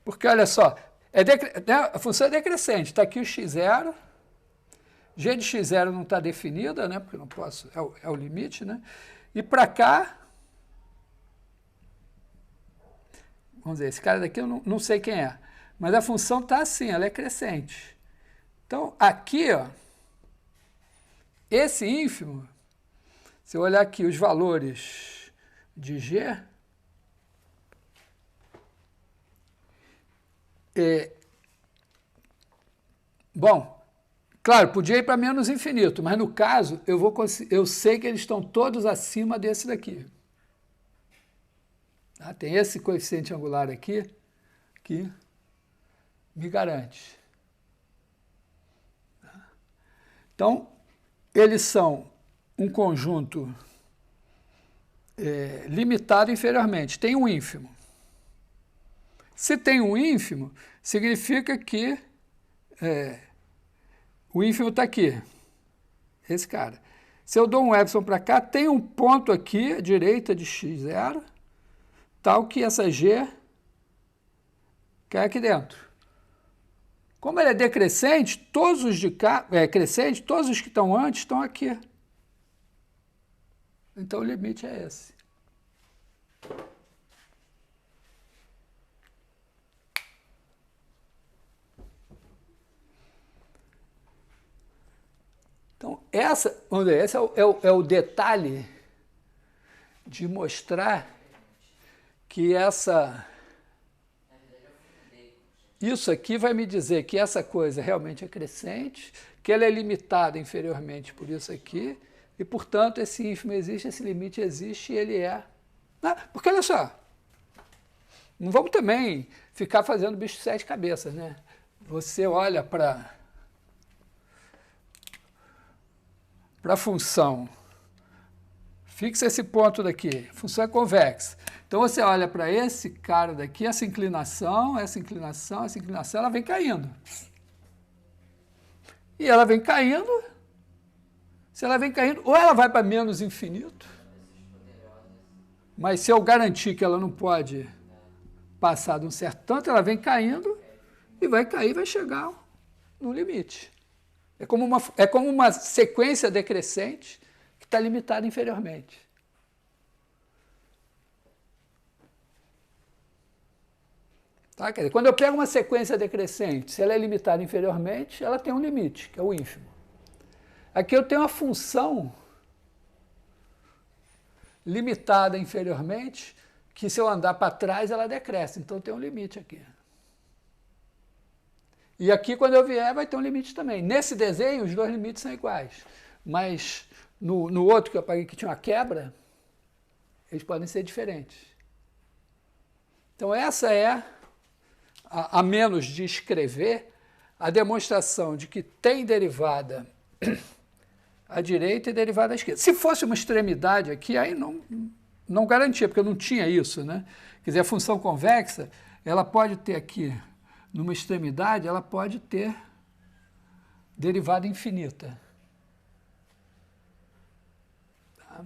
Porque, olha só, a função é decrescente. Está aqui o x0, g de x0 não está definida, né, porque eu não posso, é o limite, né? E para cá, vamos dizer, esse cara daqui eu não sei quem é, Mas a função está assim, ela é crescente. Então, aqui, ó, esse ínfimo, se eu olhar aqui os valores de G, bom, claro, podia ir para menos infinito, mas no caso, eu sei que eles estão todos acima desse daqui. Tá? Tem esse coeficiente angular aqui, que me garante. Então, eles são um conjunto limitado inferiormente. Tem um ínfimo. Se tem um ínfimo, significa que o ínfimo está aqui. Esse cara. Se eu dou um epsilon para cá, tem um ponto aqui, à direita de x0, tal que essa g cai aqui dentro. Como ele é decrescente, todos os de cá, crescente, todos os que estão antes estão aqui. Então o limite é esse. Então, vamos ver, esse é o detalhe de mostrar que isso aqui vai me dizer que essa coisa realmente é crescente, que ela é limitada inferiormente por isso aqui, e, portanto, esse ínfimo existe, esse limite existe e ele é. Porque, olha só, não vamos também ficar fazendo bicho de 7 cabeças, né? Você olha para a função, fixa esse ponto daqui, a função é convexa. Então, você olha para esse cara daqui, essa inclinação, ela vem caindo. E ela vem caindo, se ela vem caindo, ou ela vai para menos infinito, mas se eu garantir que ela não pode passar de um certo tanto, ela vem caindo e vai cair, vai chegar no limite. É como uma sequência decrescente que está limitada inferiormente. Tá? Quer dizer, quando eu pego uma sequência decrescente, se ela é limitada inferiormente, ela tem um limite, que é o ínfimo. Aqui eu tenho uma função limitada inferiormente, que se eu andar para trás, ela decresce. Então tem um limite aqui. E aqui, quando eu vier, vai ter um limite também. Nesse desenho, os dois limites são iguais. Mas no outro que eu apaguei que tinha uma quebra, eles podem ser diferentes. Então essa é, a menos de escrever, a demonstração de que tem derivada à direita e derivada à esquerda. Se fosse uma extremidade aqui, aí não garantia, porque eu não tinha isso, né? Quer dizer, a função convexa, ela pode ter aqui, numa extremidade, ela pode ter derivada infinita. Tá?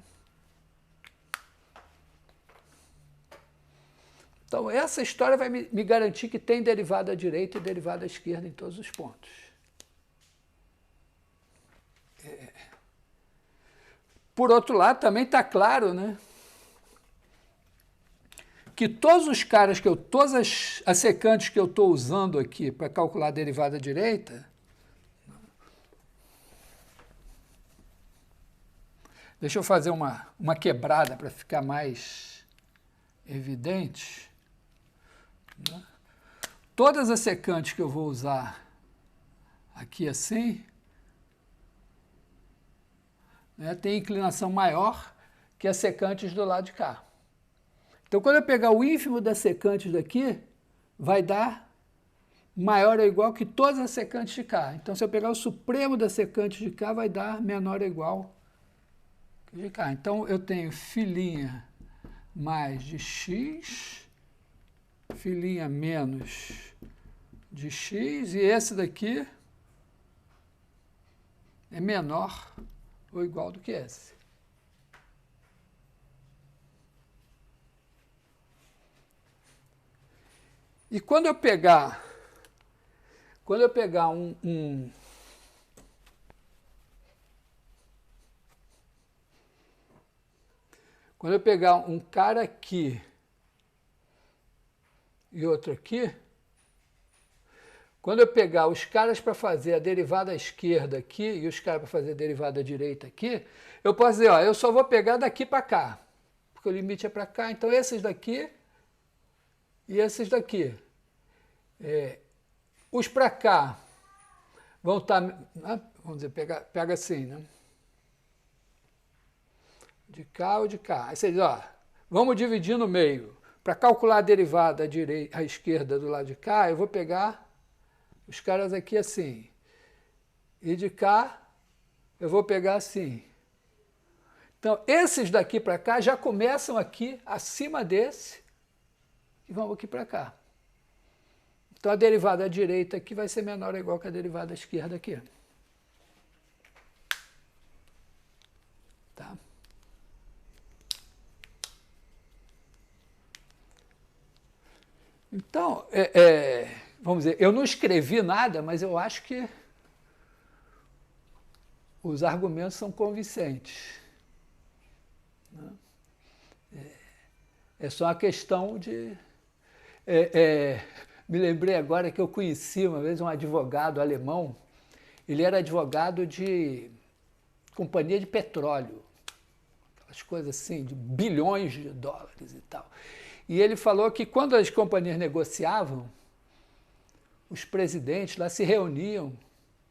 Então, essa história vai me garantir que tem derivada à direita e derivada à esquerda em todos os pontos. Por outro lado, também está claro, né, que todos os caras todas as secantes que eu estou usando aqui para calcular a derivada à direita, deixa eu fazer uma quebrada para ficar mais evidente. Né? Todas as secantes que eu vou usar aqui assim, né, tem inclinação maior que as secantes do lado de cá. Então, quando eu pegar o ínfimo das secantes daqui, vai dar maior ou igual que todas as secantes de cá. Então, se eu pegar o supremo das secantes de cá, vai dar menor ou igual que de cá. Então, eu tenho filinha mais de x, filinha menos de x, e esse daqui é menor ou igual do que esse. E quando eu pegar um cara aqui e outro aqui, Quando eu pegar os caras para fazer a derivada esquerda aqui e os caras para fazer a derivada direita aqui, eu posso dizer, ó, eu só vou pegar daqui para cá, porque o limite é para cá, então esses daqui e esses daqui. Os para cá vão estar, vamos dizer, pega assim, né? De cá ou de cá. Aí você diz, ó, vamos dividir no meio. Para calcular a derivada à esquerda do lado de cá, eu vou pegar os caras aqui assim. E de cá, eu vou pegar assim. Então, esses daqui para cá já começam aqui, acima desse, e vão aqui para cá. Então, a derivada à direita aqui vai ser menor ou igual que a derivada à esquerda aqui. Tá? Então, vamos dizer, eu não escrevi nada, mas eu acho que os argumentos são convincentes. É só uma questão de... me lembrei agora que eu conheci uma vez um advogado alemão. Ele era advogado de companhia de petróleo, aquelas coisas assim, de bilhões de dólares e tal. E ele falou que quando as companhias negociavam, os presidentes lá se reuniam,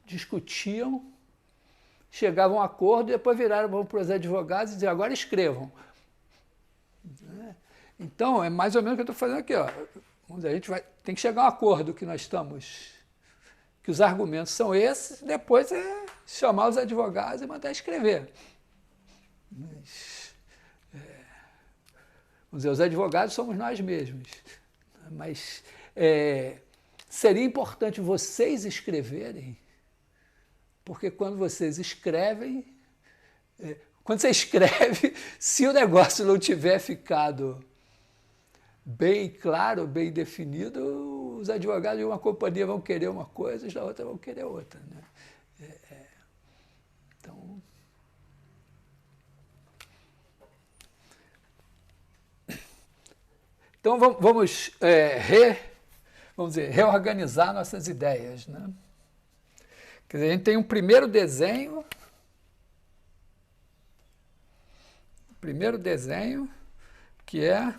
discutiam, chegavam a um acordo e depois viraram para os advogados e diziam, agora escrevam. Então, é mais ou menos o que eu estou fazendo aqui. Ó. Vamos dizer, a gente tem que chegar a um acordo que nós estamos, que os argumentos são esses, depois é chamar os advogados e mandar escrever. Mas, vamos dizer, os advogados somos nós mesmos. Mas seria importante vocês escreverem, porque quando vocês escrevem, quando você escreve, se o negócio não tiver ficado bem claro, bem definido, os advogados de uma companhia vão querer uma coisa, os da outra vão querer outra. Né? Então vamos reorganizar nossas ideias. Né? Quer dizer, a gente tem um primeiro desenho, que é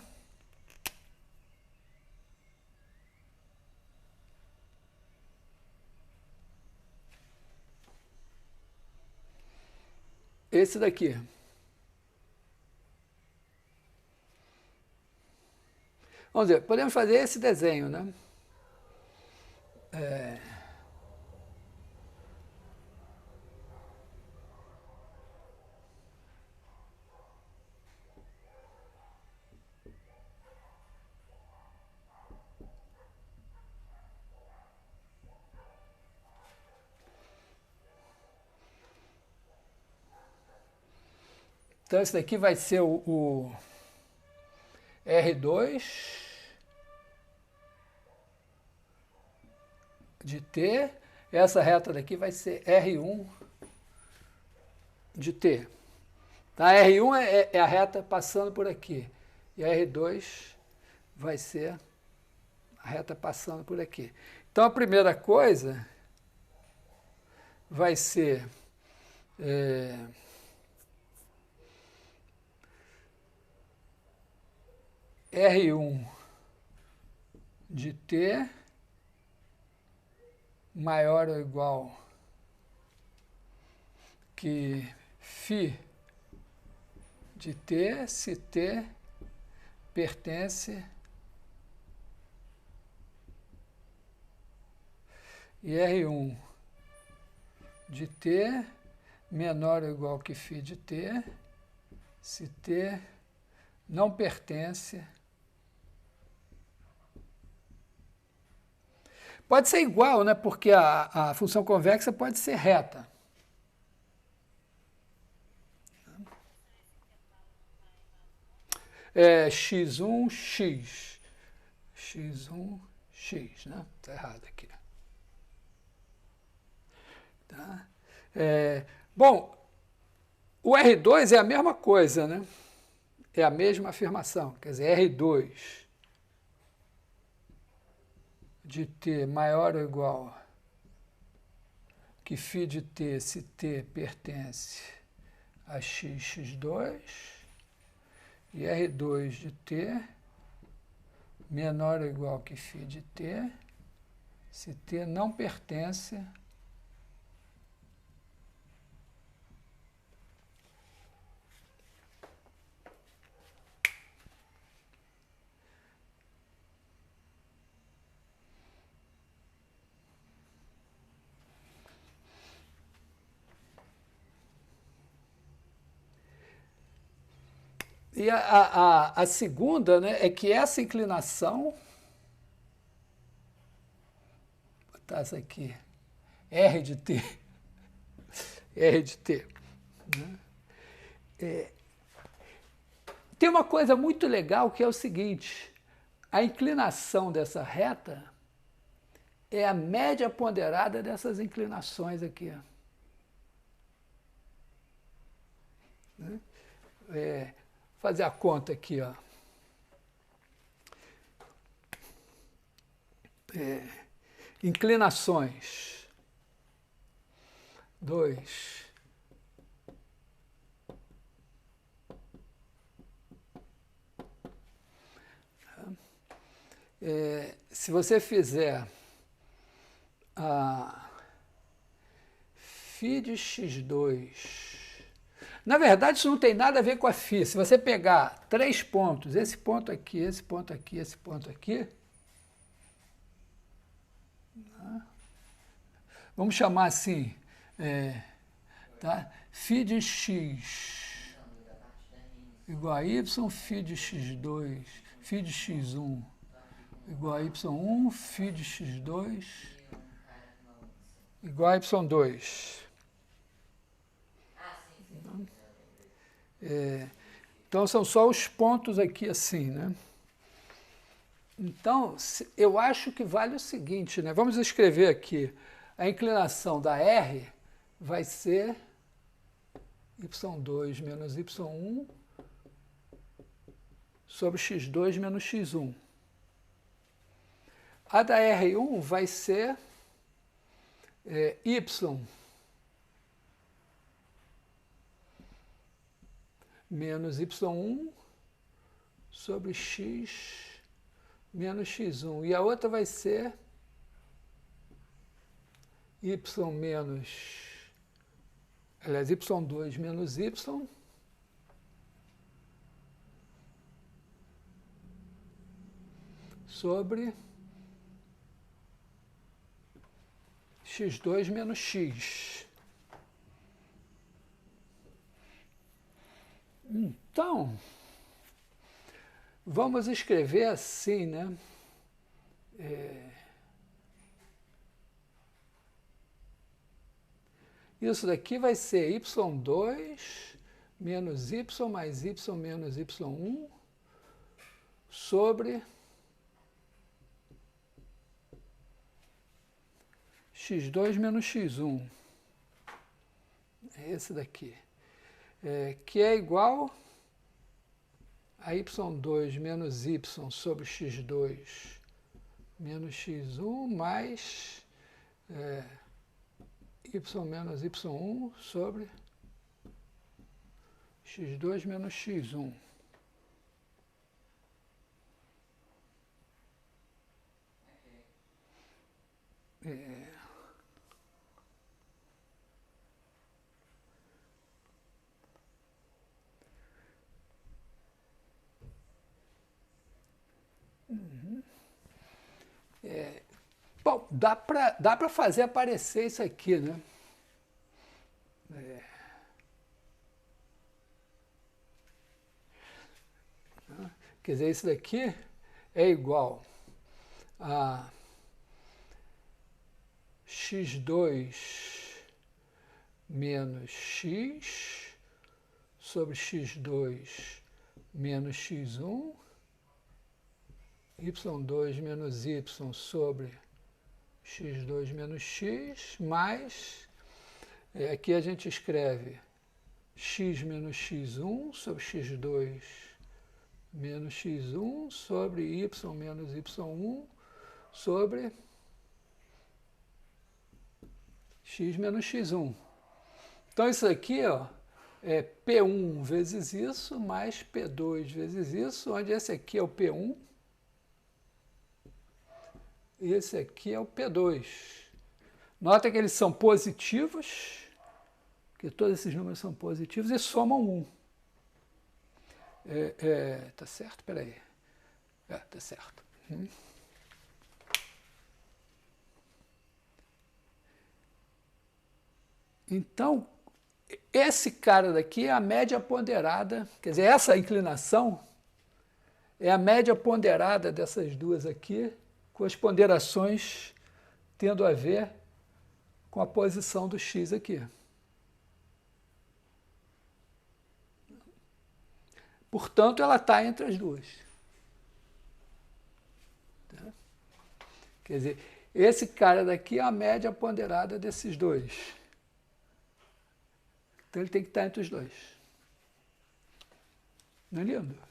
esse daqui. Vamos dizer, podemos fazer esse desenho, né? Então, esse daqui vai ser o R2 de T. Essa reta daqui vai ser R1 de T. Tá? R1 é a reta passando por aqui. E R2 vai ser a reta passando por aqui. Então, a primeira coisa vai ser... R1 de T maior ou igual que φ de T, se T pertence e R1 de T menor ou igual que φ de T, se T não pertence. Pode ser igual, né? Porque a função convexa pode ser reta. x1, x. x1, x, né? Está errado aqui. Tá? Bom, o R2 é a mesma coisa, né? É a mesma afirmação, quer dizer, R2 de t maior ou igual que φ de t se t pertence a x, x2, e R2 de t menor ou igual que φ de t se t não pertence E a segunda, né, é que essa inclinação, vou botar essa aqui, R de t, R de t. Né? Tem uma coisa muito legal que é o seguinte, a inclinação dessa reta é a média ponderada dessas inclinações aqui. Né? Fazer a conta aqui, ó. Inclinações. 2. Se você fizer a φ de x2... Na verdade, isso não tem nada a ver com a φ. Se você pegar 3 pontos, esse ponto aqui, esse ponto aqui, esse ponto aqui, vamos chamar assim, tá? φ de x igual a y, φ de x2, φ de x1 igual a y1, φ de x2 igual a y2. Então, são só os pontos aqui assim, né? Então, eu acho que vale o seguinte, né? Vamos escrever aqui, a inclinação da R vai ser y2 menos y1 sobre x2 menos x1. A da R1 vai ser y menos y1 sobre x menos x1. E a outra vai ser y menos, aliás, y2 menos y sobre x2 menos x. Então, vamos escrever assim, né? Isso daqui vai ser y2 menos y mais y menos y1 sobre x2 menos x1. É esse daqui. Que é igual a y2 menos y sobre x2 menos x1 mais y menos y1 sobre x2 menos x1. Bom, dá para fazer aparecer isso aqui, né? Quer dizer, isso daqui é igual a x2 menos x sobre x2 menos x1, y2 menos y sobre x2 menos x, mais, aqui a gente escreve x menos x1 sobre x2 menos x1 sobre y menos y1 sobre x menos x1. Então, isso aqui, ó, é P1 vezes isso, mais P2 vezes isso, onde esse aqui é o P1 e esse aqui é o P2. Nota que eles são positivos, que todos esses números são positivos e somam 1. Tá certo? Espera aí. Tá certo. Então, esse cara daqui é a média ponderada, quer dizer, essa inclinação é a média ponderada dessas duas aqui, com as ponderações tendo a ver com a posição do x aqui. Portanto, ela está entre as duas. Tá? Quer dizer, esse cara daqui é a média ponderada desses dois. Então, ele tem que estar entre os dois. Não é lindo?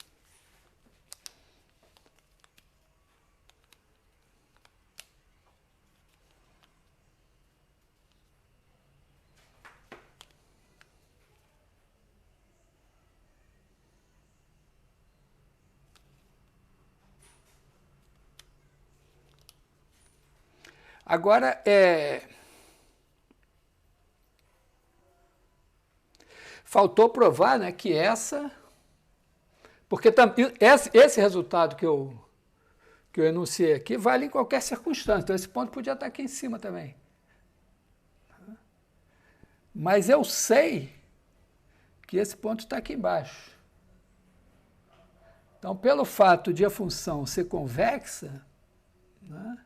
Agora, faltou provar, né, que essa... Porque esse resultado que eu enunciei aqui vale em qualquer circunstância. Então, esse ponto podia estar aqui em cima também. Mas eu sei que esse ponto está aqui embaixo. Então, pelo fato de a função ser convexa, né,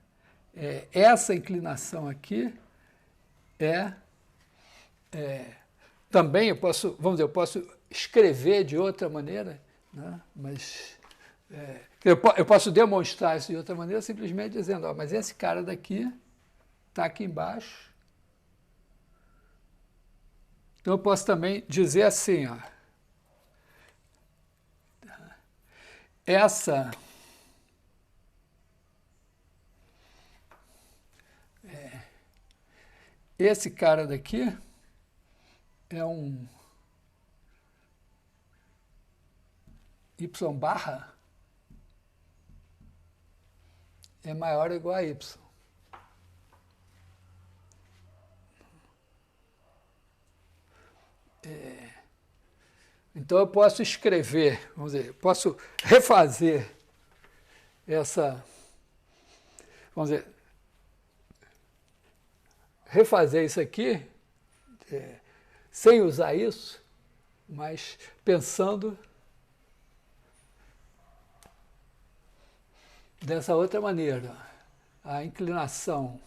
essa inclinação aqui também eu posso, vamos dizer, eu posso escrever de outra maneira, né, mas eu posso demonstrar isso de outra maneira simplesmente dizendo, ó, mas esse cara daqui está aqui embaixo. Então eu posso também dizer assim, ó, esse cara daqui é um y barra é maior ou igual a y. Então eu posso escrever, vamos dizer, posso refazer essa, vamos dizer, refazer isso aqui, sem usar isso, mas pensando dessa outra maneira. A inclinação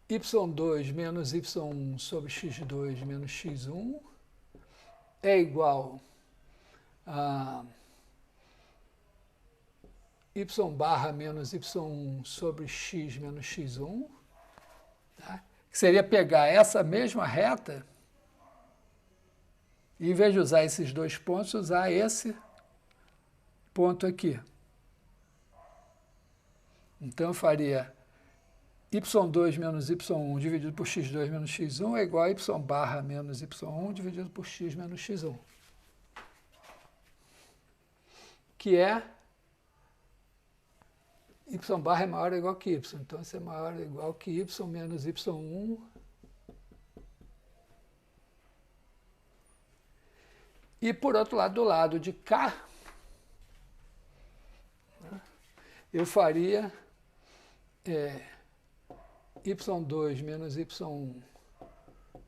y2 menos y1 sobre x2 menos x1 é igual a y barra menos y1 sobre x menos x1, tá? Que seria pegar essa mesma reta e, em vez de usar esses dois pontos, usar esse ponto aqui. Então, eu faria y2 menos y1 dividido por x2 menos x1 é igual a y barra menos y1 dividido por x menos x1, que é y barra é maior ou igual que y. Então, isso é maior ou igual que y menos y1 e, por outro lado, do lado de cá, eu faria y2 menos y1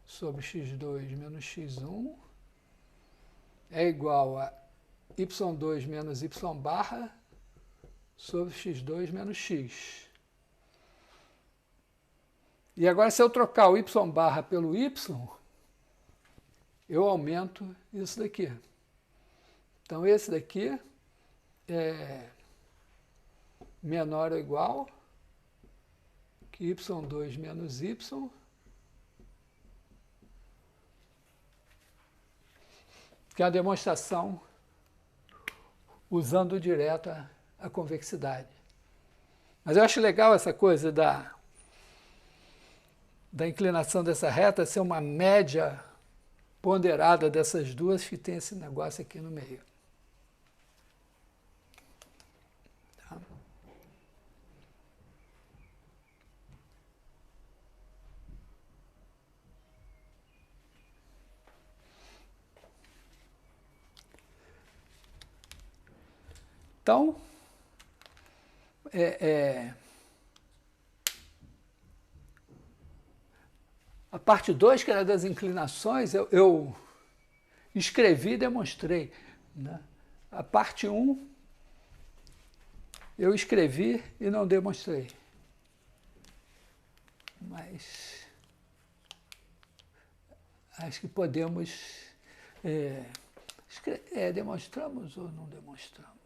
sobre x2 menos x1 é igual a y2 menos y barra sobre x2 menos x. E agora, se eu trocar o y barra pelo y, eu aumento isso daqui. Então, esse daqui é menor ou igual que y2 menos y, que é a demonstração usando direto a convexidade. Mas eu acho legal essa coisa da inclinação dessa reta ser uma média ponderada dessas duas, que tem esse negócio aqui no meio. Tá? Então, a parte 2, que era das inclinações, eu escrevi e demonstrei. Né? A parte 1, eu escrevi e não demonstrei. Mas acho que podemos... demonstramos ou não demonstramos?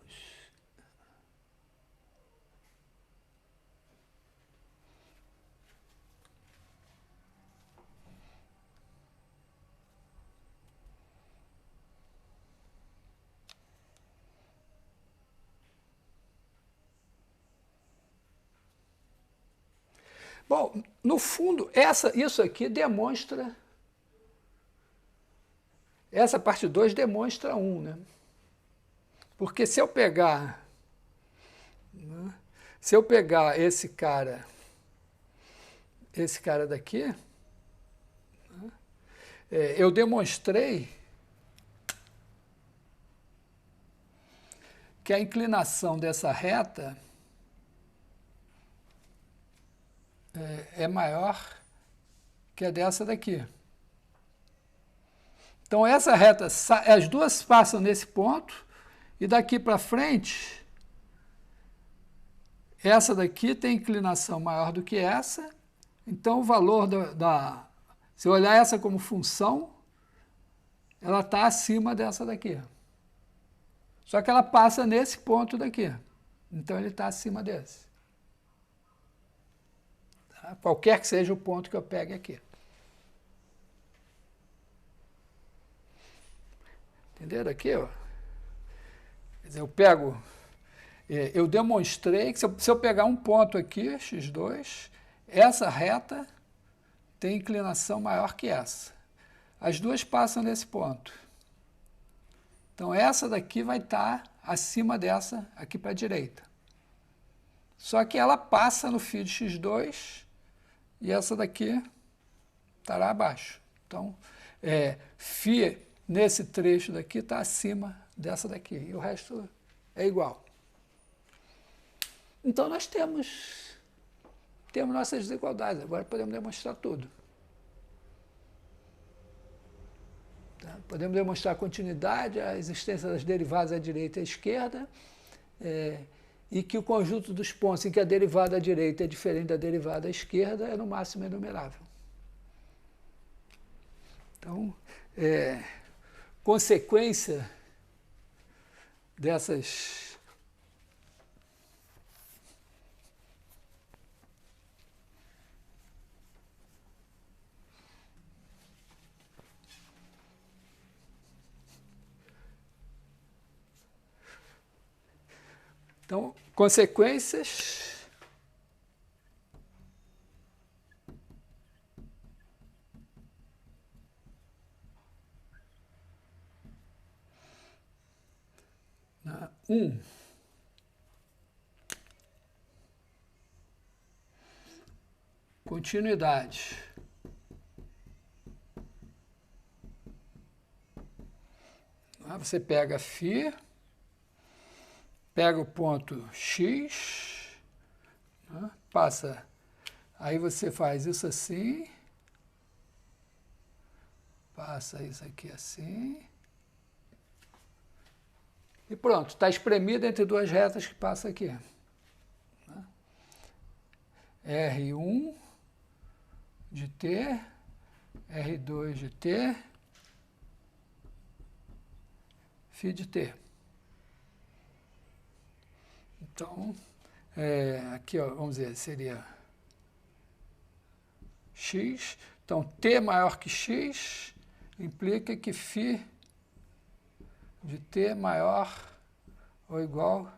Bom, no fundo, isso aqui demonstra... Essa parte 2 demonstra 1, né? Porque se eu pegar... Né, se eu pegar esse cara daqui, né, eu demonstrei que a inclinação dessa reta é maior que a dessa daqui. Então, essa reta, as duas passam nesse ponto, e daqui para frente, essa daqui tem inclinação maior do que essa, então o valor se eu olhar essa como função, ela está acima dessa daqui. Só que ela passa nesse ponto daqui, então ele está acima desse. Tá? Qualquer que seja o ponto que eu pegue aqui. Entenderam aqui? Ó? Quer dizer, eu demonstrei que se eu pegar um ponto aqui, x2, essa reta tem inclinação maior que essa. As duas passam nesse ponto. Então, essa daqui vai estar acima dessa aqui para a direita. Só que ela passa no fio de x2 e essa daqui estará abaixo. Então, φ nesse trecho daqui está acima dessa daqui, e o resto é igual. Então, nós temos nossas desigualdades, agora podemos demonstrar tudo. Tá? Podemos demonstrar a continuidade, a existência das derivadas à direita e à esquerda, e que o conjunto dos pontos em que a derivada à direita é diferente da derivada à esquerda é no máximo enumerável. Então, consequência dessas consequências continuidade. Você pega φ, pega o ponto x, né, passa, aí você faz isso assim, passa isso aqui assim, e pronto, está espremido entre duas retas que passa aqui. Né? R1 de t, R2 de t, φ de t. Então, aqui, ó, vamos dizer, seria x. Então, t maior que x implica que φ de t maior ou igual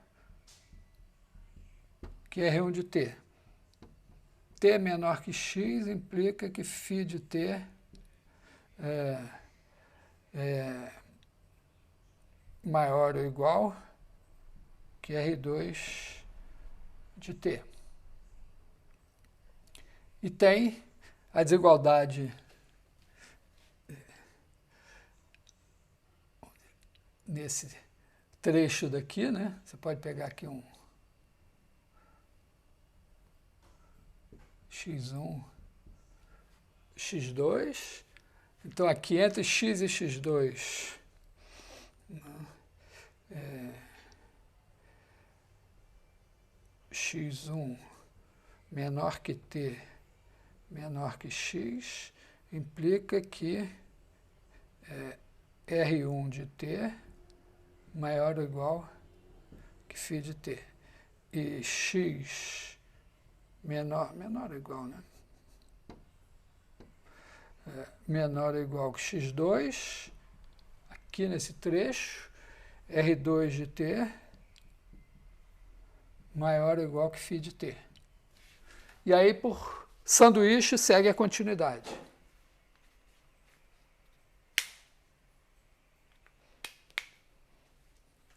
que R1 de t. T é menor que x implica que φ de t é maior ou igual que R2 de t. E tem a desigualdade nesse trecho daqui, né? Você pode pegar aqui um x1, x2. Então, aqui entre x e x2, x1 menor que t, menor que x, implica que R1 de t maior ou igual que φ de t. E x menor ou igual, né? Menor ou igual que x2, aqui nesse trecho, R2 de t maior ou igual que φ de t. E aí, por sanduíche, segue a continuidade.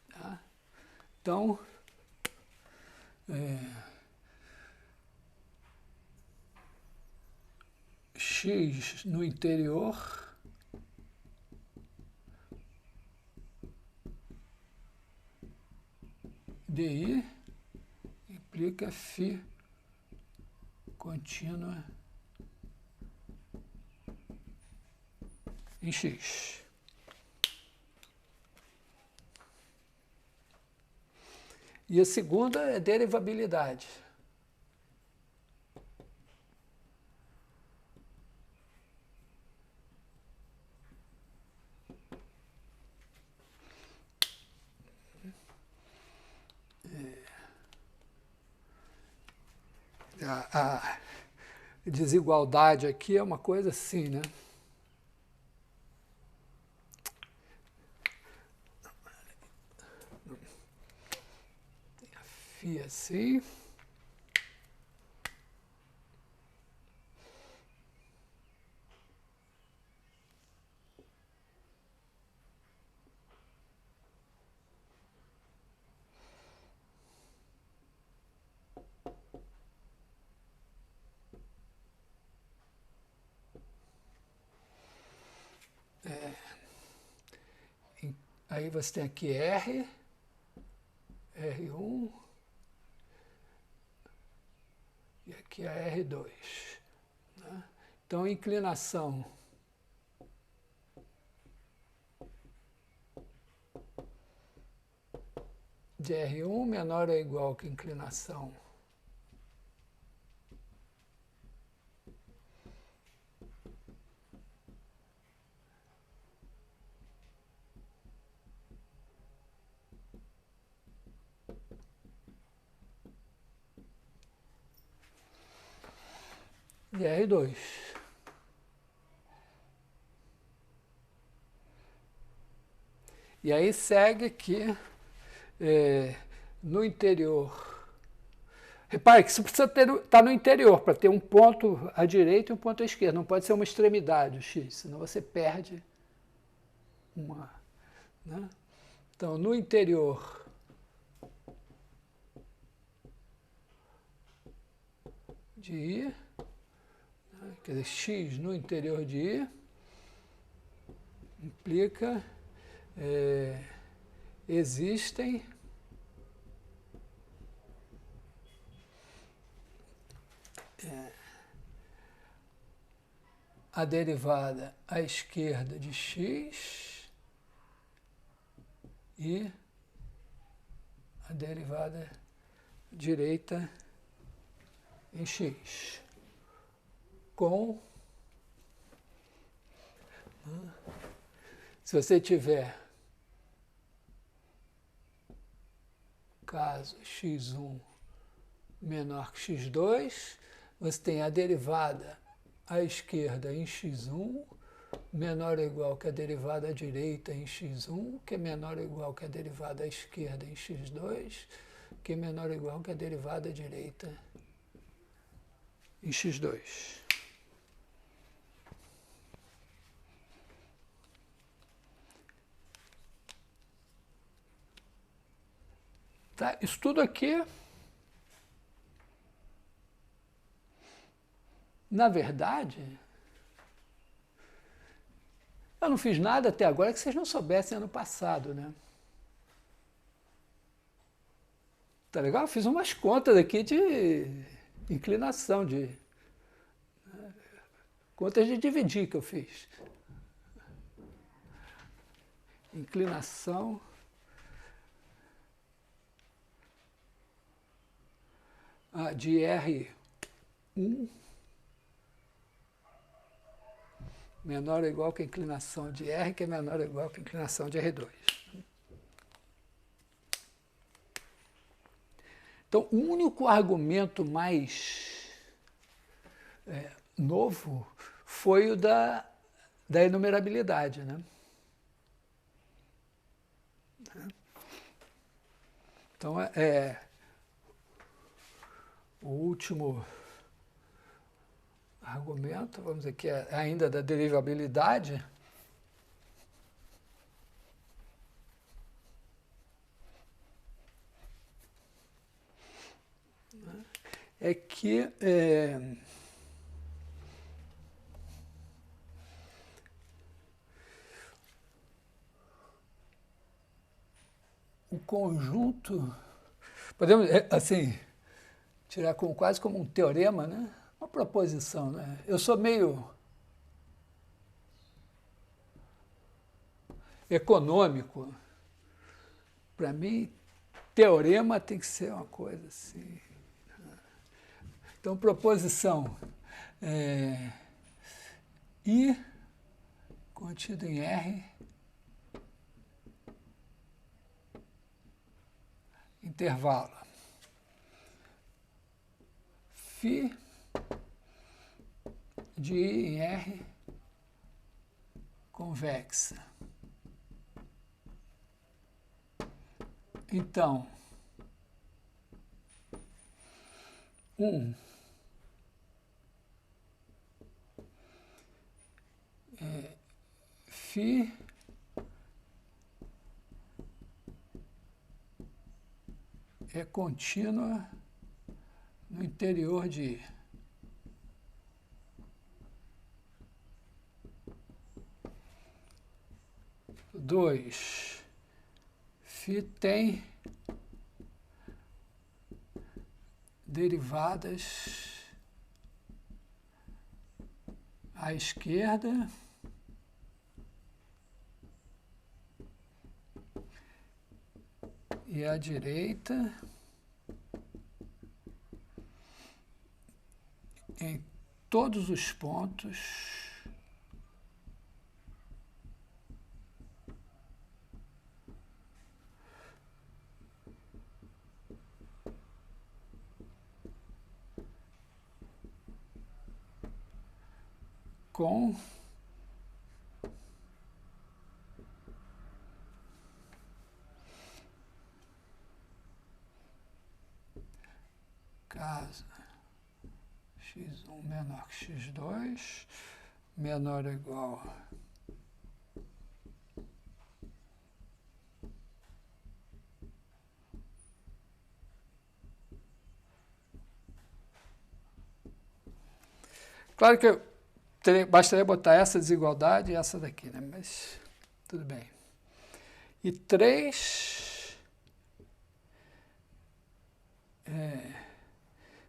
Tá? Então, x no interior di implica φ contínua em x. E a segunda é derivabilidade. A desigualdade aqui é uma coisa assim, né? Φ assim. Aí você tem aqui R, R1, e aqui a R2. Né? Então, inclinação de R1 menor ou igual que inclinação de R2. E aí segue que no interior... Repare que isso precisa estar no interior, para ter um ponto à direita e um ponto à esquerda. Não pode ser uma extremidade, o x, senão você perde uma... Né? Então, no interior de I, quer dizer, x no interior de I, implica existem a derivada à esquerda de x e a derivada direita em x, com, se você tiver caso x1 menor que x2, você tem a derivada à esquerda em x1 menor ou igual que a derivada direita em x1, que é menor ou igual que a derivada esquerda em x2, que é menor ou igual que a derivada direita em x2. Tá? Isso tudo aqui, na verdade, eu não fiz nada até agora que vocês não soubessem ano passado, né? Tá legal? Eu fiz umas contas aqui de inclinação, de contas de dividir que eu fiz. Inclinação de R1 menor ou igual que a inclinação de R, que é menor ou igual que a inclinação de R2. Então, o único argumento mais novo foi o da enumerabilidade, né? Então, o último argumento, vamos dizer que é ainda da derivabilidade, é que o conjunto, podemos, assim, tirar quase como um teorema, né? Uma proposição, né? Eu sou meio econômico. Para mim, teorema tem que ser uma coisa assim. Então, proposição I contido em R intervalo φ de I em R convexa. Então, φ é contínua no interior de I. Dois, φ tem derivadas à esquerda e à direita em todos os pontos com caso x1 menor que x2, menor ou igual claro que bastaria botar essa desigualdade e essa daqui, né? Mas tudo bem. E 3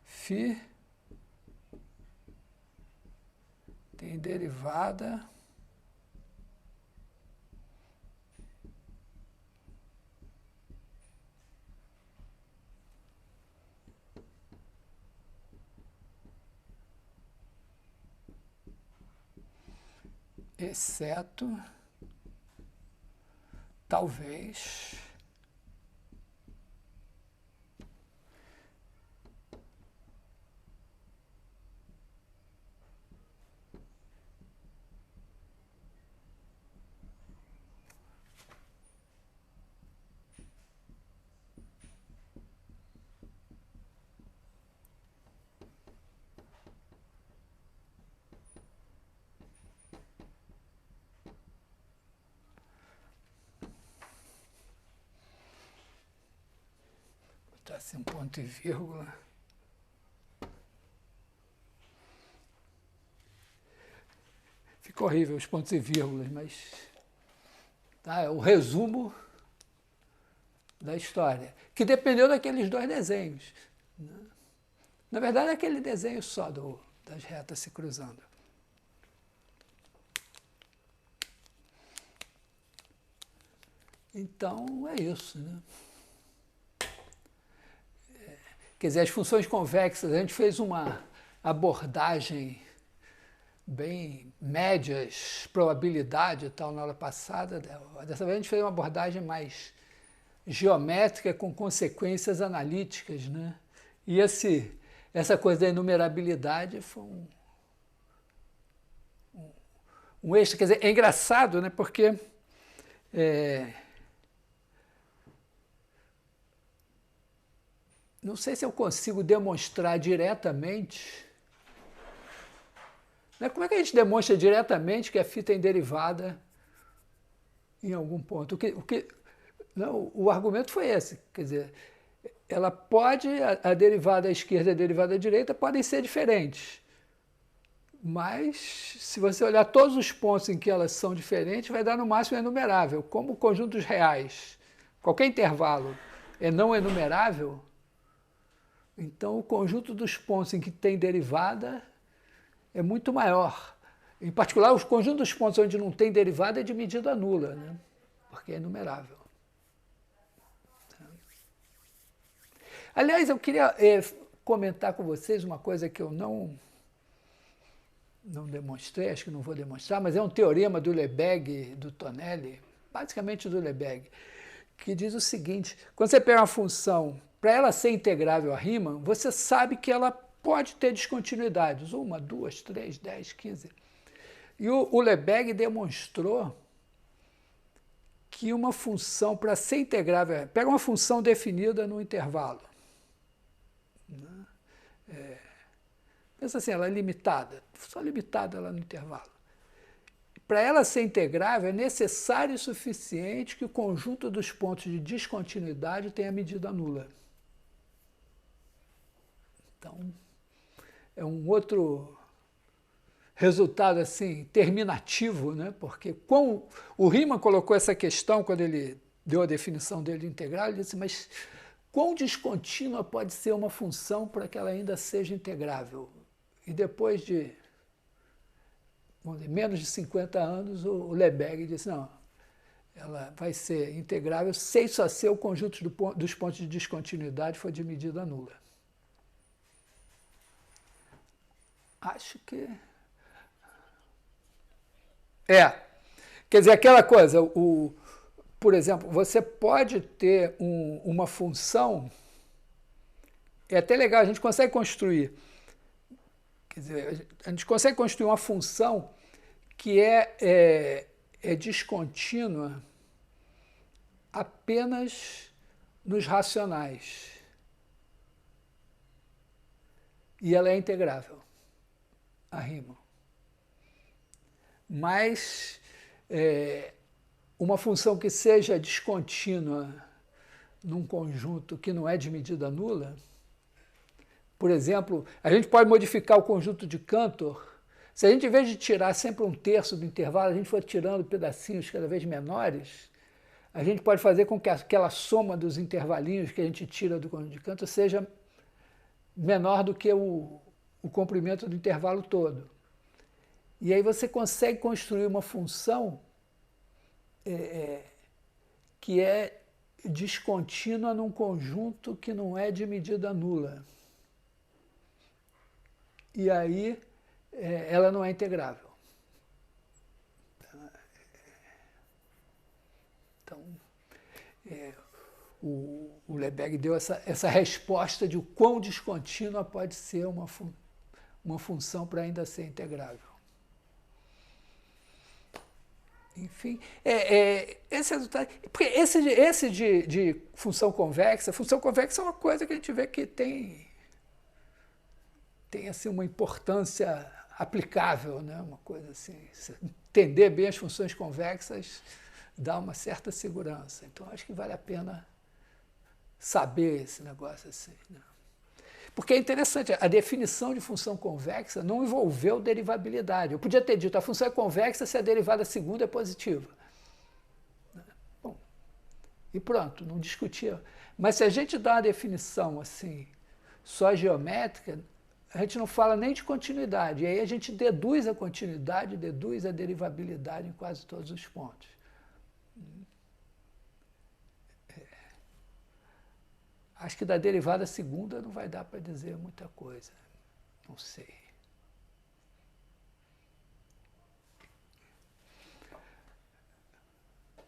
φ tem derivada exceto talvez Botar assim um ponto e vírgula. Fica horrível os pontos e vírgulas, mas tá, é o resumo da história, que dependeu daqueles dois desenhos, né? Na verdade, é aquele desenho só das retas se cruzando. Então, é isso, né? Quer dizer, as funções convexas, a gente fez uma abordagem bem médias, probabilidade e tal na aula passada. Dessa vez a gente fez uma abordagem mais geométrica com consequências analíticas, né? E essa coisa da enumerabilidade foi um extra. Quer dizer, é engraçado, né? Porque não sei se eu consigo demonstrar diretamente. Né? Como é que a gente demonstra diretamente que a fita é derivada em algum ponto? Não, o argumento foi esse. Quer dizer, ela pode, a derivada à esquerda e a derivada à direita podem ser diferentes. Mas, se você olhar todos os pontos em que elas são diferentes, vai dar no máximo enumerável. Como conjuntos reais, qualquer intervalo é não enumerável, então o conjunto dos pontos em que tem derivada é muito maior. Em particular, os conjuntos dos pontos onde não tem derivada é de medida nula, né? Porque é enumerável. Aliás, eu queria comentar com vocês uma coisa que eu não demonstrei, acho que não vou demonstrar, mas é um teorema do Lebesgue, do Tonelli, basicamente do Lebesgue, que diz o seguinte: quando você pega uma função, para ela ser integrável a Riemann, você sabe que ela pode ter descontinuidades, 1, 2, 3, 10, 15. E o Lebesgue demonstrou que uma função, para ser integrável, pega uma função definida no intervalo. Pensa assim, ela é limitada, só limitada lá no intervalo. Para ela ser integrável, é necessário e suficiente que o conjunto dos pontos de descontinuidade tenha medida nula. Então, é um outro resultado assim terminativo, né? Porque o Riemann colocou essa questão quando ele deu a definição dele de integral, ele disse, mas quão descontínua pode ser uma função para que ela ainda seja integrável? E depois de menos de 50 anos, o Lebesgue disse, não, ela vai ser integrável sem só ser o conjunto dos pontos de descontinuidade for de medida nula. Acho que... Quer dizer, aquela coisa, por exemplo, você pode ter uma função, é até legal, a gente consegue construir, quer dizer, a gente consegue construir uma função que é descontínua apenas nos racionais. E ela é integrável, a Riemann. Mas uma função que seja descontínua num conjunto que não é de medida nula, por exemplo, a gente pode modificar o conjunto de Cantor. Se a gente, em vez de tirar sempre 1/3 do intervalo, a gente for tirando pedacinhos cada vez menores, a gente pode fazer com que aquela soma dos intervalinhos que a gente tira do conjunto de Cantor seja menor do que o comprimento do intervalo todo. E aí você consegue construir uma função que é descontínua num conjunto que não é de medida nula. E aí ela não é integrável. Então, o Lebesgue deu essa resposta de o quão descontínua pode ser uma função para ainda ser integrável. Enfim, esse resultado... Porque esse de função convexa é uma coisa que a gente vê que tem assim, uma importância aplicável, né? Uma coisa assim, entender bem as funções convexas dá uma certa segurança. Então, acho que vale a pena saber esse negócio assim. Né? Porque é interessante, a definição de função convexa não envolveu derivabilidade. Eu podia ter dito, a função é convexa se a derivada segunda é positiva. Bom, e pronto, não discutia. Mas se a gente dá uma definição assim, só geométrica, a gente não fala nem de continuidade. E aí a gente deduz a continuidade, deduz a derivabilidade em quase todos os pontos. Acho que da derivada segunda não vai dar para dizer muita coisa. Não sei.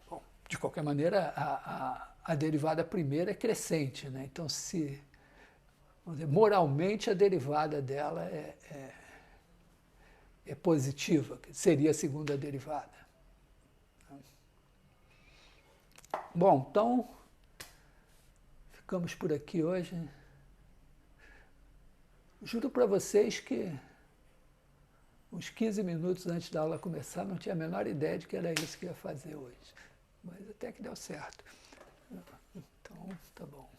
Bom, de qualquer maneira, a derivada primeira é crescente, né? Então, se vamos dizer, moralmente a derivada dela é positiva, que seria a segunda derivada. Bom, então ficamos por aqui hoje. Juro para vocês que uns 15 minutos antes da aula começar, não tinha a menor ideia de que era isso que ia fazer hoje. Mas até que deu certo. Então, tá bom.